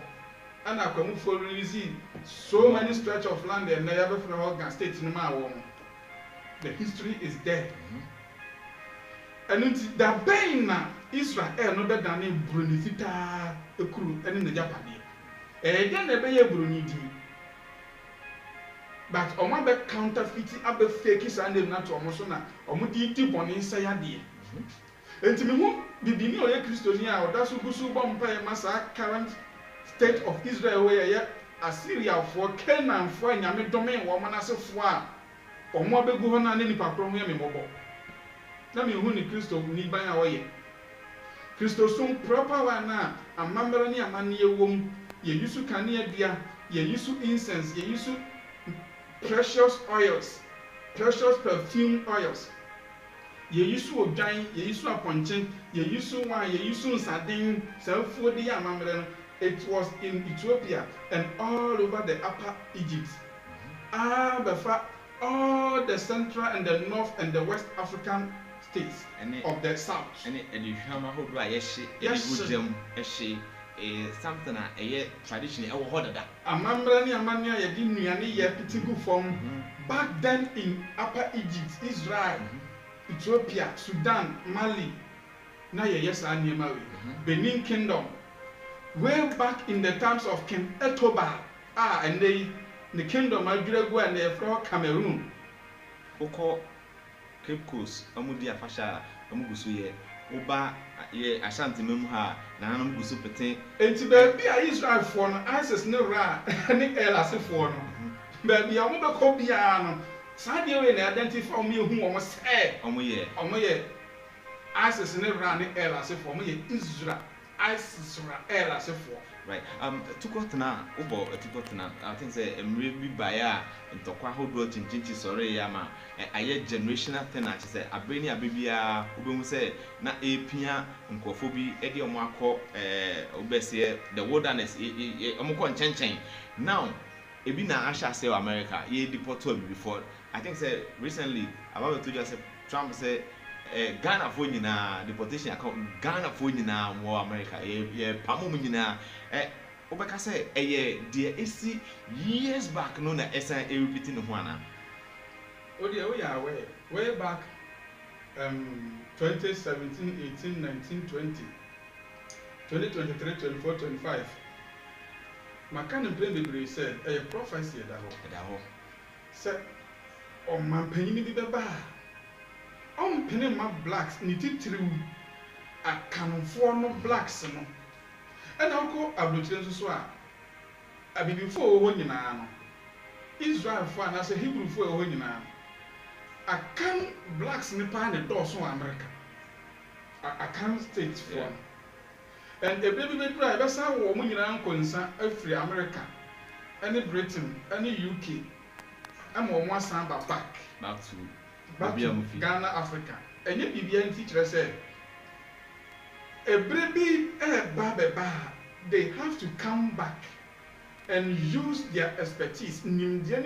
and I come for releasing so many stretch of land and never from Hogan State in my home. The history is there. And it's the Bain Israel, no better than in Brunifita, a crew, and in the Japanese. And then the Bay Brunidi. But omo be counterfeit abe fake sande na to omo so na omo di boni nsa ya de enti me hu bibini oye Christian a oda so gusu bom pa masa current state of Israel where ya Assyria for Canaan for nyame dome wo manasefo a omo abegu ho na nipa kro ho ya me bobo na me hu ni Christo ni ban a oye Christo so proper one na amambara ni amane yewom ye yusu kane adua ye yusu incense ye yusu precious oils, precious perfume oils. Ye use odwan, ye use aponchen, ye use wine, ye use sardine, self-food. It was in Ethiopia and all over the Upper Egypt. Befa all the central and the north and the west African states of the south. And you have a whole something a tradition a whole that. Amambra ya di nuane ya pitigu form. Back then in Upper Egypt, Israel, Ethiopia, Sudan, Mali, na yes Benin Kingdom. Way back in the times of King Etoba, and the kingdom of Juragua and the floor Cameroon. Oko Cape Coast, Amudia Fasha, Amugusuye, Oba, ye Ashanti Memha, Nanamugusu Pete. And to be Israel for no answers no ra, and Elas for no. Baby, I want to copy Piano. Sadio and identify me who almost said, Omoye, answers no ra, and Elas for me, Israel. Right. To go to now, I think say maybe buyer and talk about how do chinchi sorry yama. A generational thing. I say a brainy a baby who say na a pia uncophobia, Eddie Marco, Obesia, the wilderness, Omoko and Chen. Now, Ebina Asha say America, ye deported before. I think say recently about to just Trump say. Ghana for nyina deportation account Ghana for nyina mo America ye pamo nyina obeka say there is years back no na esa repeating ho ana way back 2017 18 19 20 2023 24 25 Makan play the said a prophecy da ho said o man panyin bi beba penny my blacks need through a canon for no blacks no and I'll go ablution so I be before when you know Israel for and I say Hebrew for when you know I can blacks nipa the door so America I can state for and a baby drive that's how woman you know concern every America any Britain any UK I'm on one samba back to Ghana, Africa. And yet, BBN teacher said, a baby, they have to come back and use their expertise. And this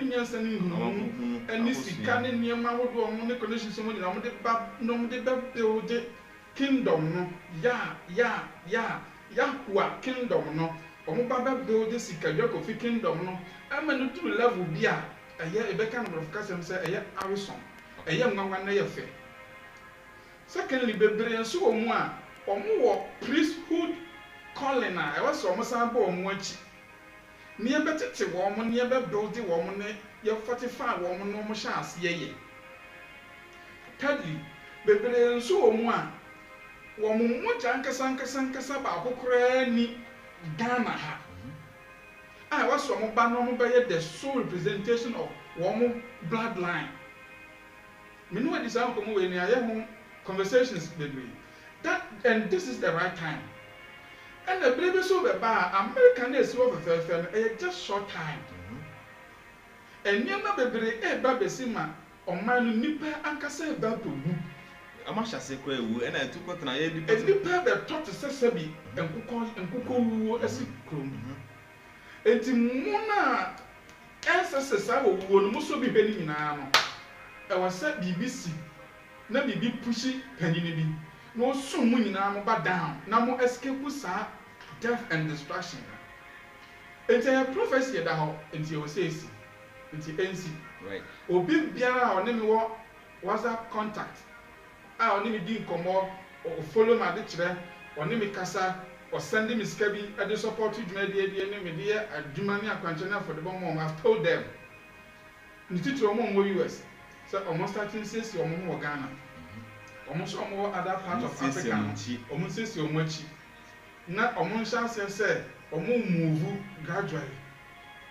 canning near my condition, someone build kingdom, Yahua kingdom, no, or Mobaba build the Sikadwa kingdom, no, I'm a to level beer. A year a beacon of custom say a year Arison. A young one na yefe. Secondly, bebre nso omu a omu wo priesthood calling a e was omu san ba omu achi. Ne ye betete wo omu ne ye be build wo omu ne ye fortify wo omu no omu sha ase ye. Thirdly, bebre nso omu a wo omu moja nkasa ba akokora ni Ghana ha. I was omu ba no omu be the sole representation of wo omu bloodline. Me know this how come when I conversations baby. That and this is the right time. And the baby so be American is over just short time. And nyama bebre ba besima on man nipa ankasa ba to wu. Amasha se kwa wu and I took what na ye nipa be talk to sesabi enkuko wu esi krom. Enti mu na ensesa wo wu no so bi beni nyina no. I was said BBC, na bibi pushi penini bi. No soon mu nyina mo ba down. Na mo escape sa death and destruction. It's a prophecy that how enti o say si. Enti NC. Right. Obi biara o ne me wo WhatsApp contact. O ne me di nkomo o follow my de kire, o ne me kasa, o send me skabi e de support DWUMADIE de ne me de adwuma ne akwanche na for the bomb. I've told them. Niti to mo US. So almost starting since you are Ghana. Almost other part of Africa. Almost since you are much. Not almost say move gradually.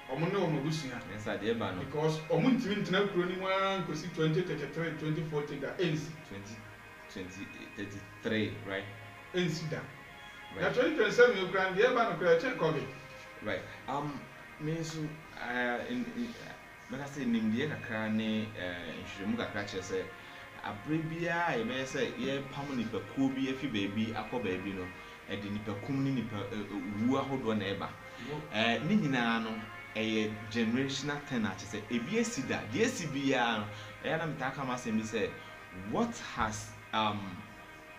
Yes, I did, because almost internal crony one could see 2033, 2040 that ends 2033, right? Ends that. Right. 2027 you can the ban check of it. Right. Means but I say Nimdia Kakane, Shimuka Catcher say, a bribia, I may say, ye Pamani per Kubi, if you baby, Aqua baby, no, and the Nipper Kumni, Wua Hodo neighbor. Ninano, a generational tenor. I say ebi esi da the esi biya no na mtaka ma say me say what has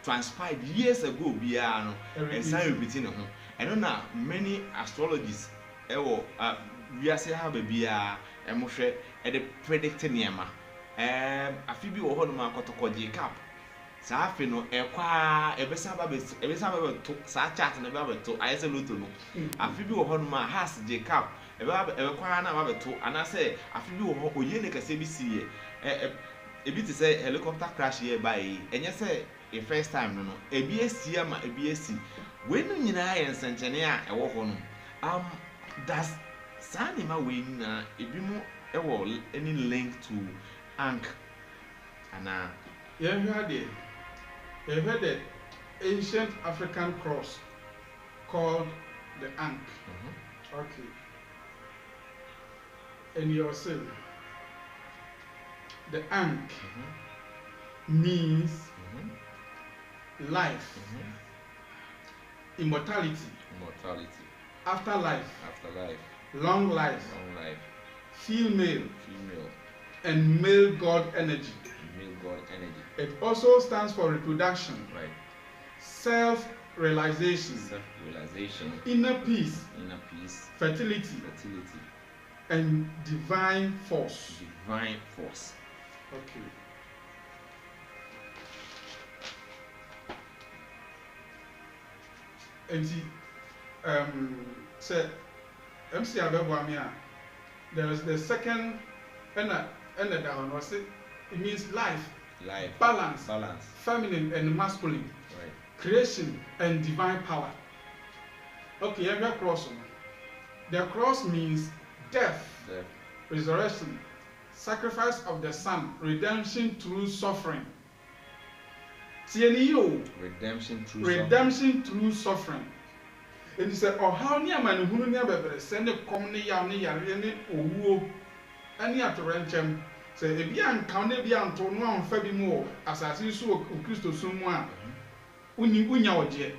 transpired years ago biya no and say repeating no and na many astrologists we are say ha biya e mo hwe e de predict NYAME afi bi wo ho no ma kotoko Jacob sa afi no ekwa ebesa ba to sa chart na ba to ayese loto no afi bi wo ho no ma has Jacob ebekwa na ba to ana say afi bi wo ho oye ne kase bi siye ebi ti say helicopter crash here by enye say a first time no ebi esi ama ebi esi we no nyina ye nsenchene a ewo ho no does sanima we na ebi mu ewo any link to ANKH ana you heard the ancient African cross called the ANKH. Okay. And you're saying the ANKH means life, immortality, afterlife, long life, female, and male God energy. It also stands for reproduction, self-realization, inner peace, fertility, and divine force. Okay. And say MC Abebwamia, there is the second and down was it means life, balance, feminine and masculine, creation and divine power. Okay, I'm cross. The cross means death, resurrection, sacrifice of the son, redemption through suffering. Redemption through suffering. And he said, oh, how near man who never send a commonly young owo any at Renchem. Say, if you encounter the Antonio Fabi more, as I see so Christo someone, Unya.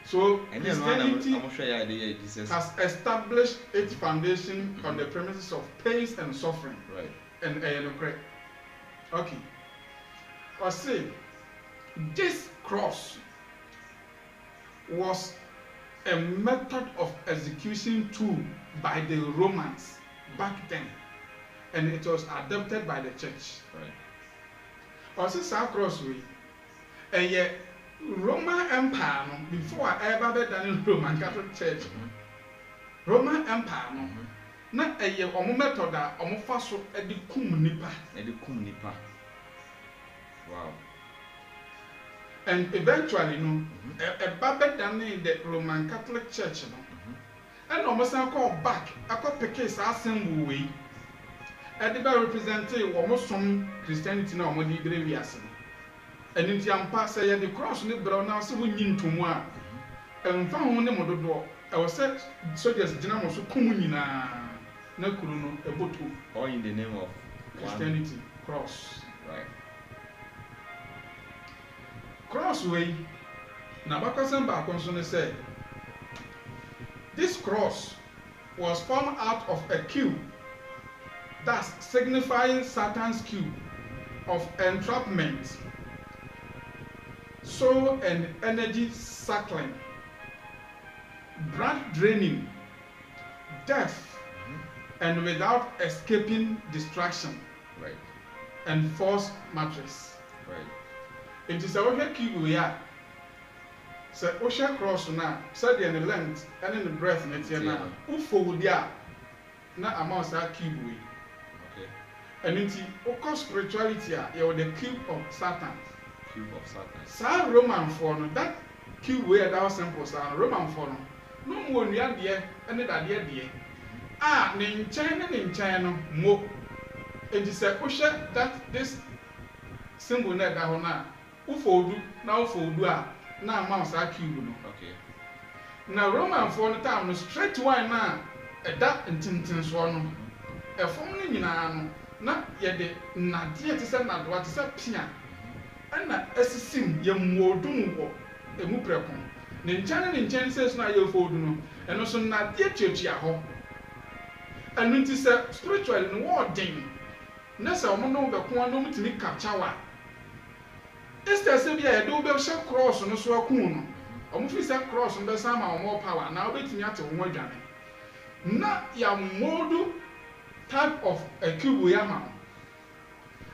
So, Christianity has established its foundation on the premises of pains and suffering. And okay. I say, this cross was a method of execution tool by the Romans back then, and it was adopted by the church. Also, cross way, and yet Roman Empire before I ever done in Roman Catholic Church, Roman Empire na a method that faso kum nipa. Wow. And eventually, a babet done in the Roman Catholic Church, and almost I call back, I call the case assembly way. And the represented almost some Christianity now, more devious. And in the Ampa say the cross in the brown now, so we need to more. And found them on the door. I was said, soldiers, General, so Kumunina, Nakuruno, a botu. All in the name of Christianity, cross. Crossway, Nabakasemba Consonant said, this cross was formed out of a cube, thus signifying Satan's cube of entrapment, soul and energy suckling, blood draining, death, and without escaping distraction, and false mattress. It is a cube we are. So, Osha cross now, said in the length and in the breadth, and it's now. Ufo dia, na amount that cube we. And it's Oko spirituality, you're the cube of Satan. Sa Roman form, that cube we are that simple, sa Roman form. No more near dear, and that dear. In China, mo. It is a Osha that this symbol net down. Ufodu na ufodu na mouse cube no. Na Roman for the time no straight wine na that intintin so no. E form ni nyina no na ye de na de te se na do te se pia. Na asisim ye modum wo emu preko. ne nkyɛn says na yɛ fold no ɛno so na de tuatua hɔ ɛno nti sɛ spiritually no wɔden na sɛ ɔmo no bɛko ano ɔmo tumi capture wa instead sɛ bi a yɛde wo bɛhyɛ cross no so akun no ɔmo fi sɛ cross no bɛsa ma ɔmo power na wobɛtumi ate wo ho adwane na ya mold type of a cube ya ma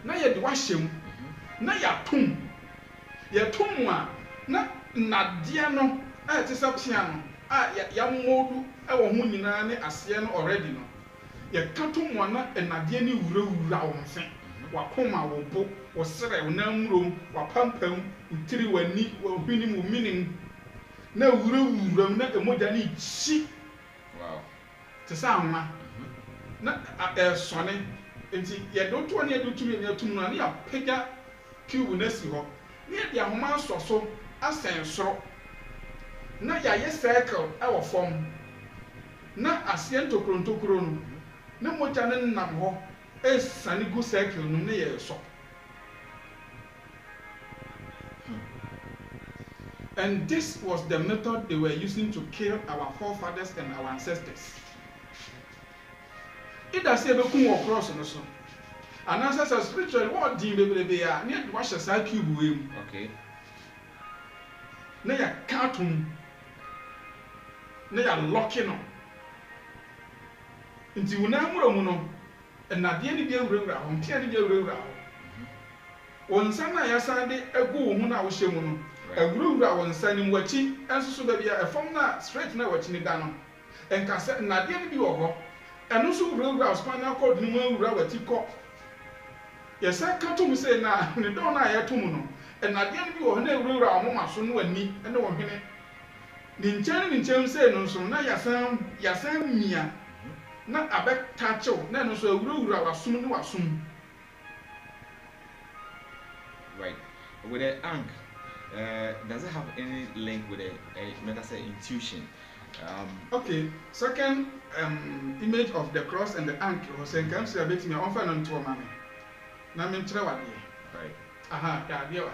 na yɛde wahyɛ mu na yɛatom a na nadeɛ no a ɛte sɛ pia no a yɛamold ɛwɔ ho nyinaa ne aseɛ no already no yɛka to mu a na nadeɛ ne wurawura wo mfe wakoma wo bo wo serɛ wo namurom wapampam wo tiri w'ani wo hwenem wo minim na wurawuram na emogya ne kyi wow te sɛ anwa na ɛsɔne nti yɛde to ne yɛde tumi ne atum no ne yɛapagya cube na si hɔ ne yɛde ahoma asɔ so asɛn soro na yɛayɛ circle ɛwɔ fam na aseɛ ntokuro no na mogya ne nam hɔ ɛsane gu circle no ne yɛsɔ and this was the method they were using to kill our forefathers and our ancestors. Ida sɛ ɛbɛkum wɔ cross no so anaasɛ sɛ spiritually wɔɔden bebrebe a ne yɛde wahyɛ saa cube wei mu na yɛka atom na yɛlɔke no nti wo nammura mu no ɛnadeɛ ne bi awurawura hɔ mpea ne bi awurawura hɔ wɔn nsa no a yɛsan de agu wo ho no a wohyɛ mu no awurawura wɔn nsa ne mu wakyi nso so baabi a ɛfam no a straight na wakyi ne da no ɛnka sɛ nadeɛ ne bi wɔ hɔ ɛno nso wurawura spinal cord ne mu awura wati kɔ yɛsɛ ka to mu sɛ na ne dɔn no a yɛto mu no ɛnadeɛ no bi wɔ hɔ na awurawura ɔmoma so no w'ani ne wɔ hwene ne nkyɛn sɛ no nso na yɛsan mia na abɛtakyew na ɛno nso awurawura w'asom ne w'asom. Right. With the ANKH, does it have any link with a intuition? Okay, second image of the cross and the ANKH was saying, "Come see a bit me on fan on to mommy." Na me ntre wade. Right. Aha, yeah, there.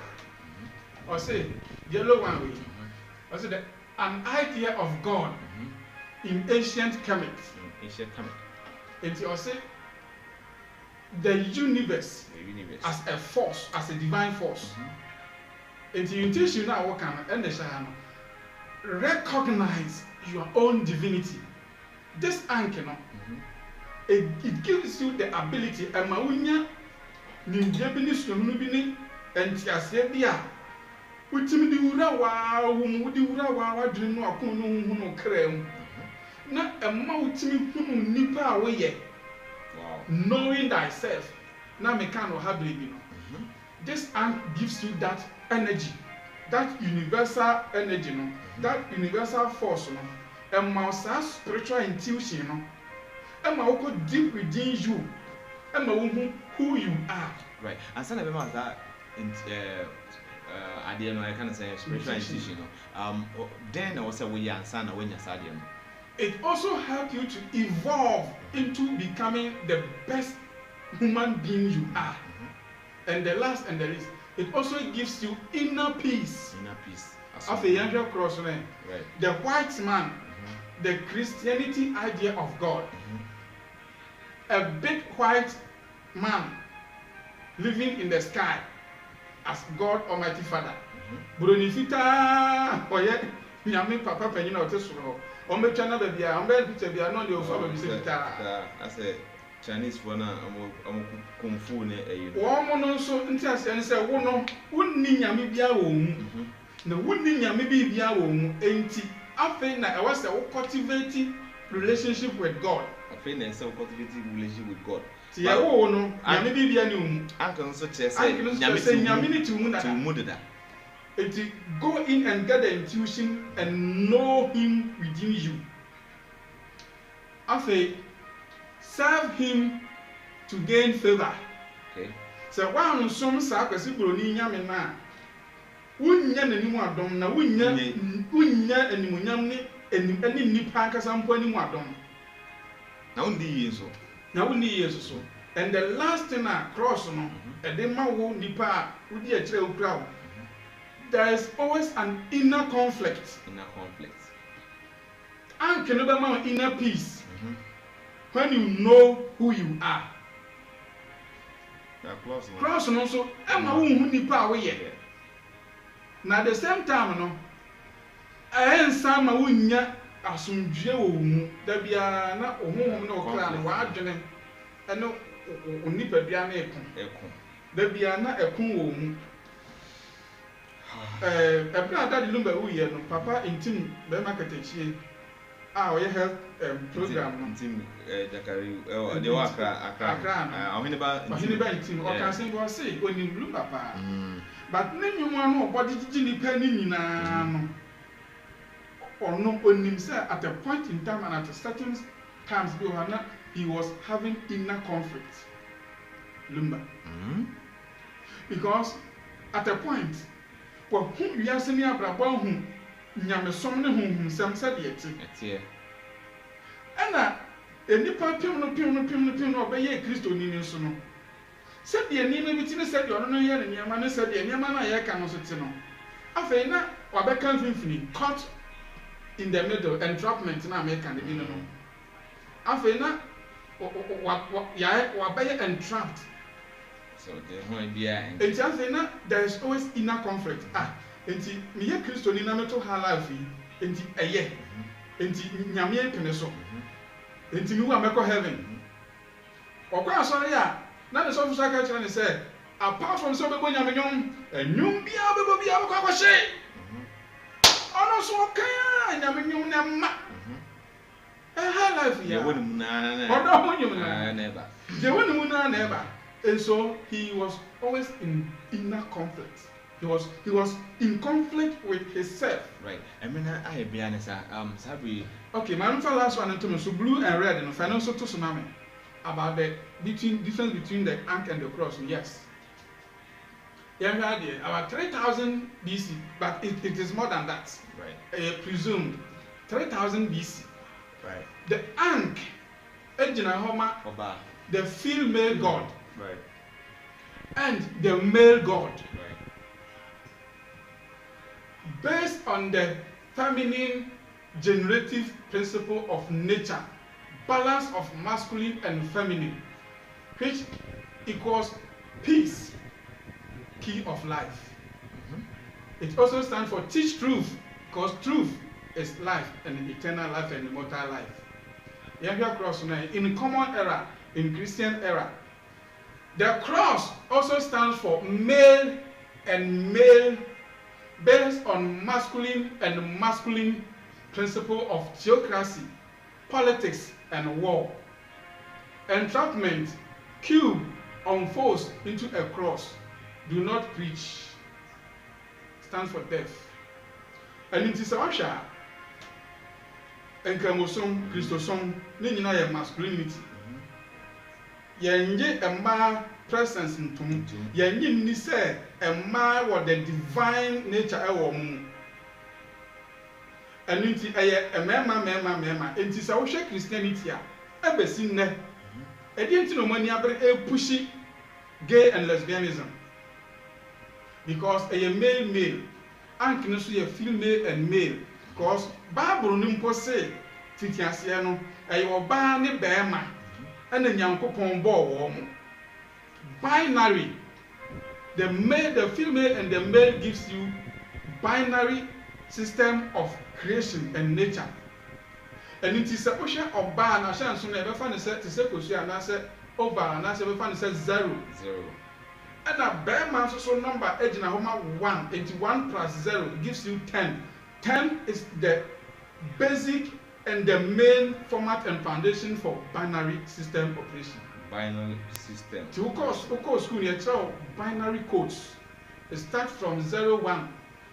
Or say yellow one way. Or say an idea of God in ancient Kemet. And or say the universe as a force, as a divine force. And the intuition now what can and the recognize your own divinity. This ANKH, it gives you the ability and maunya nimdiabini sunubini and tiasebia utimi diura wa dwene no akon no hu no krem na emma utimi hunu nipa a woye knowing thyself na me kan no ha baby no this ANKH gives you that energy, that universal energy no, that universal force no, emma sa spiritual intuition no, emma wo go deep within you, emma wo who you are. Right. And some of them are that I don't know, I can't say spiritual intuition no. Then I was say we answer na when you say them. It also helps you to evolve into becoming the best human being you are. And the last and the least, it also gives you inner peace. Inner peace. Of a younger cross, right? The white man, the Christianity idea of God, a big white man living in the sky as God Almighty Father. Buronifita, oye, nyame papa penyin na otesoro. Ometwa na bia, ombe picture bia no dey ofa baby sita. As a Chinese for na kung fu ne eyi. Wo no nso nti ase ne se wo no wonni nyame bia wo mu. Na wonni nyame bia wo mu enti afi na e was wo cultivate relationship with God. Afi na se wo cultivate relationship with God. Ti ya wo no nyame bia ne mu. ANKH nso che se nyame ni tu mu na. Tu mu dada. Enti go in and get the intuition and know him within you. Afi serve him to gain favor. Okay. So one some sa kwesi broni nyame na wunya nanimu adom na wunya animunyam ne ani nipa akasa mpo animu adom na wundi yeso so and the last thing na cross no e de ma wo nipa wudi a kire okura wo there is always an inner conflict. Inner conflict. And can never mind inner peace. When you know who you are. Cross and also, I'm a woman who power yet. Now at the same time, no, I ain't some a wunya asumdue there be a na home no clan, what journey, and no nipa biane ekun. There be a na ekun a brother the number we no papa intim be market echi. We health program. Team Dakari, they were Accra. Ohiniba team. Or can say was say when you look papa. But name you one no body depending na or no on himself at a point in time and at a certain times he was having inner conflict. Lumba. Because at a point, well, whom you are seeing ABRABO whom NYAME some whom some said yet. Anna, a nipa pim obey Christo Nino Sono. Said the name between said you are no year and Yamana said the Yamana Yakan was it. Afena, Wabekan Infinity, caught in the middle, entrapment in American. Afena, Wabaya entrapped. So the idea and there is always inner conflict. Enti me Christo Nina meto her life, enti eye, enti Nyame peneso. Enti mi wa meko heaven. Okwa sorry ya, na the so saka chira say, apart from so bebo Nyame nyom, enyum bia bebo bia ko akwahye. Ono so kan Nyame nyom na ma. Her life ya. Wonu na Odo ho nyum na never. Je wonu mu na never. And so he was always in inner conflict. He was in conflict with himself. Right. I mean, I be honest. Sabi. Okay, my last one into so blue and red and financial to tsunami about the difference between the ANKH and the cross. Yes. Yeah, about 3000 BC, but it is more than that. Right. Presumed 3000 BC. Right. The ANKH, the female god. Right. And the male god. Right. Based on the feminine generative principle of nature, balance of masculine and feminine, which equals peace, key of life. It also stands for teach truth, because truth is life and eternal life and immortal life. In common era, in Christian era, the cross also stands for male and male, based on masculine and masculine principle of theocracy, politics, and war. Entrapment, cube, unfolds into a cross. Do not preach. Stands for death. And it is Asha. Enkamosom, Christosom, Nina masculinity. Yenye emma presence ntum. Yenye ni say emma what the divine nature ewo mu. And nti eye emma. Enti sa wo hwe Christianity a ebesi nne. Edi enti no mani abre pushi gay and lesbianism. Because eye male. ANKH no so ye female and male. Because Bible no mpo say titiase no eye oba ne bema. And then Yankopon bo binary. The male, the female, and the male gives you binary system of creation and nature. And it is a ocean of bar and a soon ever find a set to say and I said over and I said we find it 0. And a bear man so number edge in a homa 1, 81 plus 0 gives you 10. 10 is the basic and the main format and foundation for binary system operation. Binary system. To course, school you tell binary codes. It starts from 01,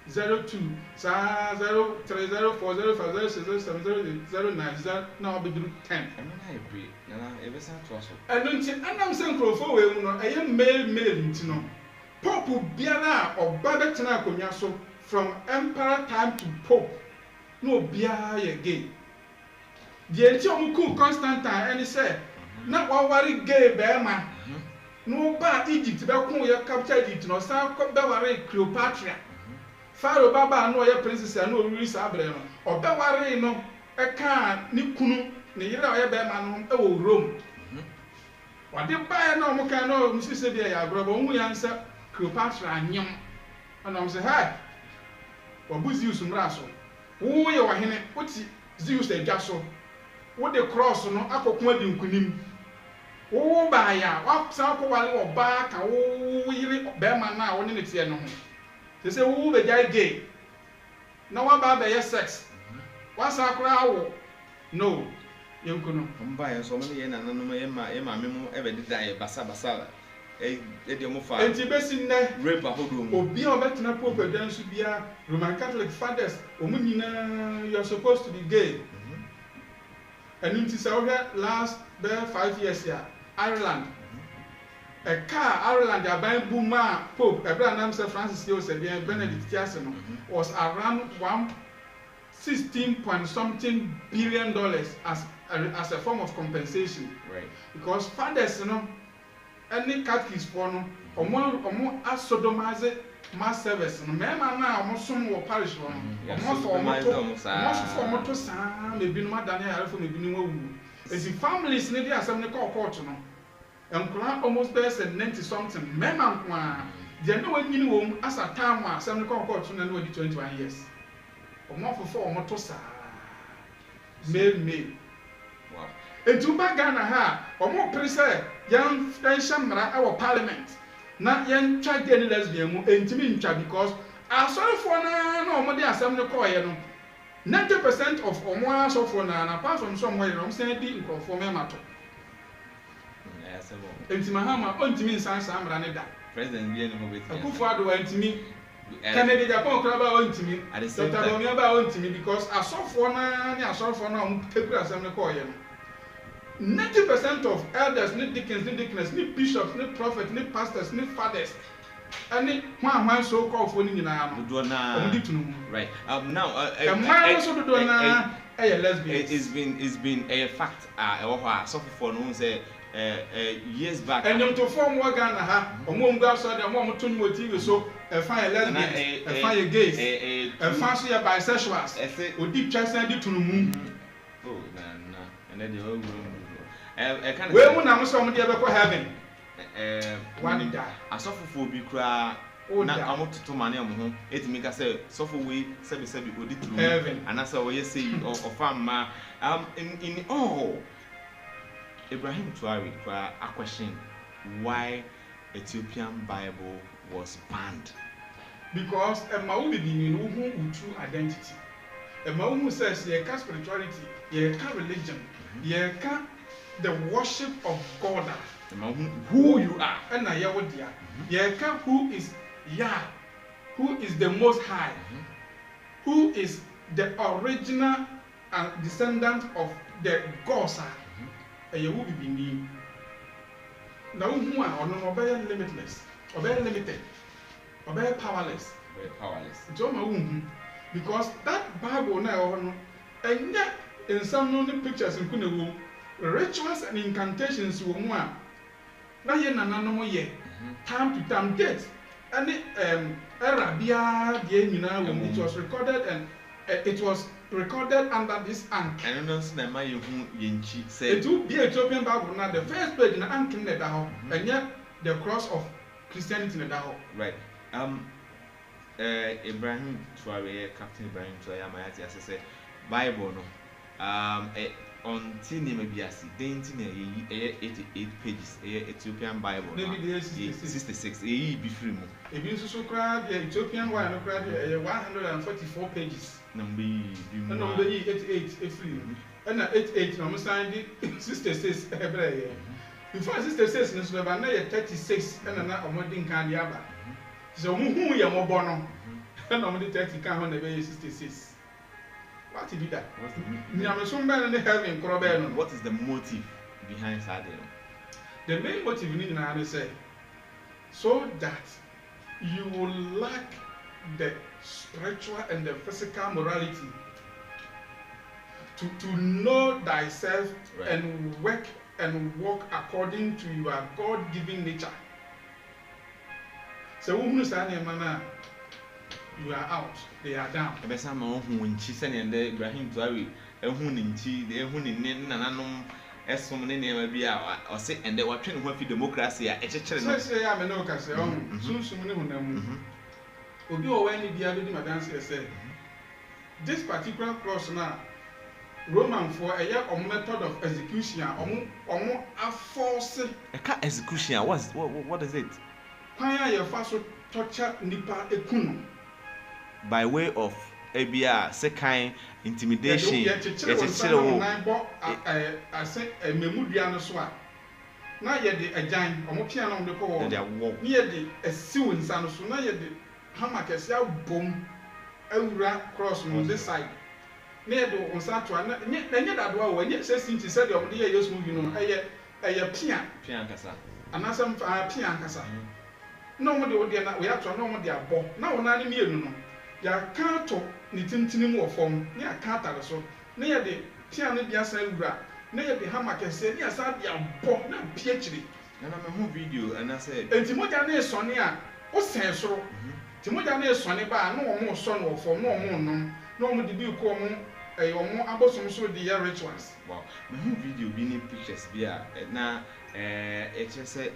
02, 0, 3, 0, 4, 0, 5, 0, 6, 0, 7, 0, 8, 0, 9, 0, now I'll be doing 10. I agree. Ever since and I'm saying I am male, Pope Biana or Babatina Konyaso from emperor time to Pope. No Bia again. The Etiyomuku Constantine and he said, not worry gay bear man. No bad Egypt, Baku captured it, no South Cleopatra. Pharaoh baba no ye princess no ori sabre no obeware no eka ni kunu ne yire oye be ma no e wo Rome wade bae na omo kan no musise bia ya ABRABO hu ya nsa Cleopatra anyem ana mo se ha wabuzi Zeus mra so wo ye wahene oti Zeus edwa so wo de cross no akokon adi nkunim wo ba ya wa sa ko wale wo ba ka wo yire be ma na wo ne ne tie no ho se se wo be jai gay na wa ba be sex wa sa kura wo no yenkuno mba ya so mo ye na nanom ye ma memu e be dida basa e de mo fa enti besi nne rape ahodom obi o betena pope dan so bia Roman Catholic fathers omunina you are supposed to be gay and it is over last 5 years here Ireland a car Ireland aban buma pope Abraham Sir Francis Yo said Benedict Tiaseno was around 116 billion as a form of compensation, right? Because fathers, any catechist for no, omo asodomize mass service. No, men na omo som wo parish for no, omo for omo to sa maybe no madane arefo maybe no wu. Esi families ne dey asem ne call court no. Enkura almost best 90 something. Men man kwa dey no wanyini wo as a time asem ne call court no na 21 years. Omo for omo to sa me. Wow. Etuba Ghana ha omo prese yan shamra our parliament na yan twa gay lesbian mu entimi ntwa because asorofo na omo dey asem ne call ye no 90% of omo asofo na apart from some way rom say di nkrofo me mato entima ha ma ontimi nsan samra ne da president bi eno beti Akufo-Addo wa entimi Kennedy Japan kraba ontimi Dr. Bawumia ba ontimi because asofo na ne asofo na omo tekura asem ne call ye no 90% of elders, ni deacons, ni deaconess, ni bishops, ni prophets, ni pastors, ni fathers, and one so called for Nina. Right. Now, it's been a fact. So for no say years back. And them to form Wagana, a mom goes out and one to TV so a fire lesbians, a fire gays, a fancy bisexuals, or deep chest and deep to the moon. Oh, no, and then the whole room. Where would I somebody ever heaven? One die. I suffer for be cry. Oh, now I want to money on home. It make us say, suffer we, sabi go to heaven. And that's how you say, or farm, in all. Ibrahim Traore, a question why Ethiopian Bible was banned. Because a Maui being with true identity. A Maui says, ye can't spirituality, ye can't religion, ye can't the worship of God, who you are, and Ayawodia, Yeka, who is Yah, who is the Most High, who is the original descendant of the Gosa, and you will be me. Now, who are obey limitless, obey limited, obey powerless, because that Bible now, and yet in some pictures in Kunewu. Rituals and incantations were more. Now, ye no ye time to time date. And Arabia, it was recorded and it was recorded under this ANKH. I don't know, say it would be Ethiopian Bible now. The first page in ANKH in the Daho, and yet the cross of Christianity in the Daho. Right. Ibrahim Traore, Captain Ibrahim Traore, my as I said, Bible no. On Tini Mebiasi, Dainty 88 pages, Ethiopian Bible. Maybe 66, be free. If you so crowd, the Ethiopian one, 144 pages. Number 88, free. And 88, I'm saying 66 every year. Before 66, Miss Babana 36, and another wedding candy. So, who you are more born, and only 30 can on the way 66. What did that? What is the motive behind Saturday? The main motive in the say so that you will lack the spiritual and the physical morality to know thyself, right, and work and walk according to your God-given nature. So who knows that man? you are out, they are down. E be say ma ohun nchi se ne nde Ibrahim Traore ehun ni nchi ehun ni nananom esom ne ne ma bi a o se ende wa twe ne ho afi democracy a echechere no say ya me no ka say sunsum ne honam obi o wa ni bia be di madanse say this particular cross na Roman for a method of execution a force execution what is it? Kwanya ye fa so torture nipa ekunu by way of ABR second intimidation ye chechire wo nan bo ase memudua no so a na ye de ajan omo pia na de ko wo ni ye de asiw nsa no so na ye de hammer kese abom awura cross on this side na ye de nsa to na nye dado a wo nye se sinti se de omo de ye yesu movie no eye pia kasa anasem pia kasa no mo de wo de na we ato no mo de abo na wo na ne mienu no ya ka to ni tintinim wo fom ne ya ka ta so ne ye de pia no bia san awura na ye de hammer kese ne ya sa de abo na pia chiri na me hu video and I said enti mo ja na so ne a wo sen soro ti mo ja na so ne ba na wo mo so no fom na wo mo no na wo de bi ko mo omo abosom so de ya rituals. Wow, me hu video bi ni pictures bi a na e che se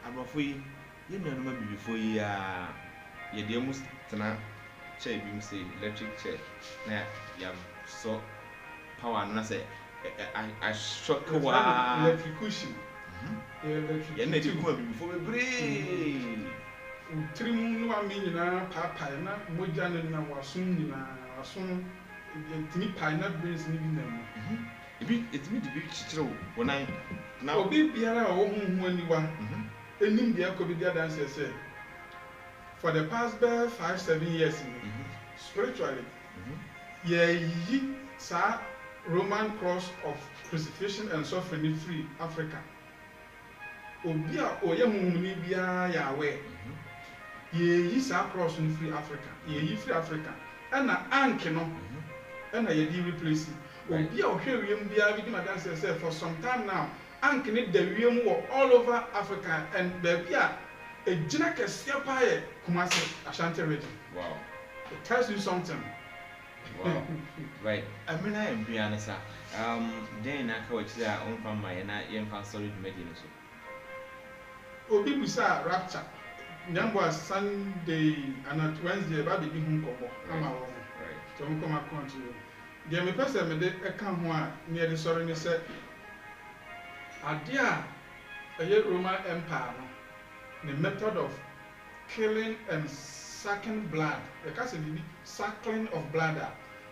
abrofo yi ye nanu ma bibifo yi a ye de mu tena chair bi mu say electric chair na ya so power na say I shock wa electrocution ye na di kuma bibifo bebre trim no am nyina papa na moja na wasun nyina wasun timi na brains ni bi na mu ebi etimi di bi chichiro wonan na obi biara a wo hu aniwa enim dia ko bi dia dance say for the past 5-7 years spiritually yi sa Roman cross of crucifixion and suffering free Africa obi a oye humuni biara ya we yi sa cross in free Africa yi free Africa and ANKH no and ye di replace obi a ohwe wiem biara bi di madanse say for some time now ANKH ne da wiem wo all over Africa and baby a ejina kese pa ye Kumasi Ashanti region. Wow, it tells you something. Wow. Right, I mean I am Brianna then I coach there on from my and I am sorry to make it so obi busa rapture nyambo Sunday and Wednesday ba be hu kobo ama wo right so we come account you dem me person me de e kan ho a me de sorry ni say ade a eye Roman Empire no the method of killing and sucking blood the case be suckling of blood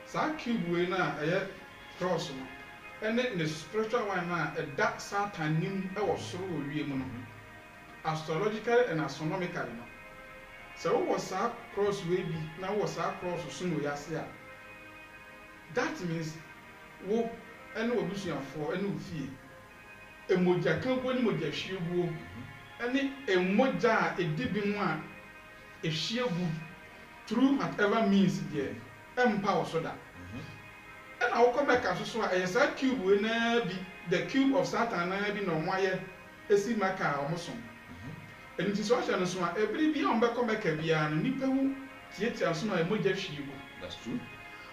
sa cube we na eye cross no and the spiritual one na a dark satan nim e wo soro wie mu no astrologically and astronomically no so what was that cross way be now was that cross so no yase that means wo ene obusuan for ene ofie emoja kan bo ni moja hwiebuo ene emoja edibi mu a ehwiebu through whatever means there empower so that and I will come back as so a sa cube we na bi the cube of Satan na bi no moye esi maka omosom and it is also so every bi on be come back bia no nipa hu tietia so na emoja hwiebu. That's true.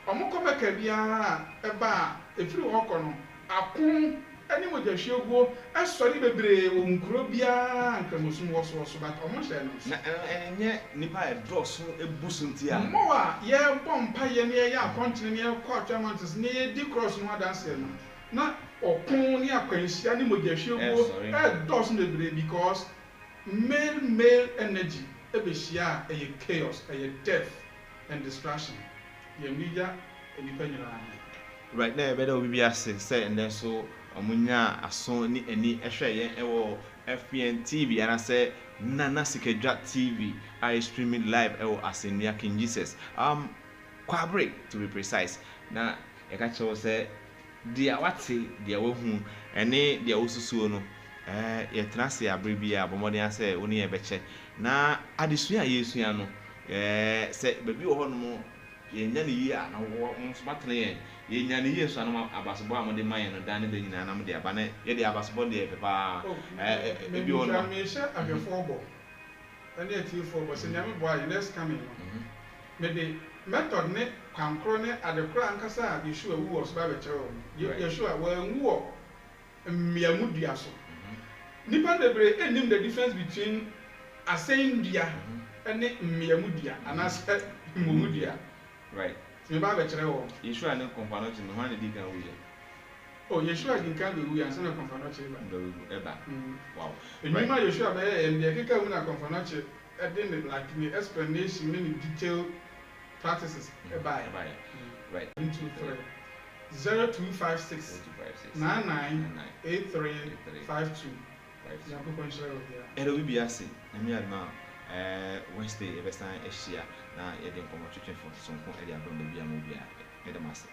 Omo come back bia e ba efiri ho kono akon ani moja hwiebu asori bebre onkuro bia nkamusum wo so but omo hye no na enye nipa e dross ebusunti a mo a ye bompa ye ne ye akontene ne ye kwatwa montes ne ye di cross no adanse no na okon ne akwanhia ne moja hwiebu e doss no bebre because male energy e be hia e chaos e death and destruction ye media enipa nyina. Right now better we be ase say and then so omunya aso ni eni ehwe yen ewo FPN TV and I say Nana Sikadwa TV I streaming live ewo Asenia King Jesus kwabre to be precise na e ka chewo say dia wate dia wo hu ene dia osusuo no ye trase abre bia bomode ase oni e beche na adesua yesua no say baby wo hono mo ye nya ne yi a na wo nsmatene ye ye nya ne yi so na abasebo amode man no dan de nyina na mo de aba na ye de abasebo de pepa ebi wono me hye ahwefo obo ene ati fo obo se nyame boa ye next coming the method ne kwankro ne adekora ankasa Yeshua wu was ba be kyerɛ Yeshua when wo mmiamu dua so nipa bebre enim the difference between asen dua and mmiamu dua anase mmumu dua right me ba be kyerɛ wo Yeshua ne kompanoti no han di kan wuye oh Yeshua di kan be wu ya san kompanoti eba wow enima Yeshua be em de keka mu na kompanoti and like the explanation in detail practices right 0256 998352 Ero bi ase na mi adma Wednesday e be san ehia na ye de nkomo twetwe for sonko e de abon da bia mo bia e de mase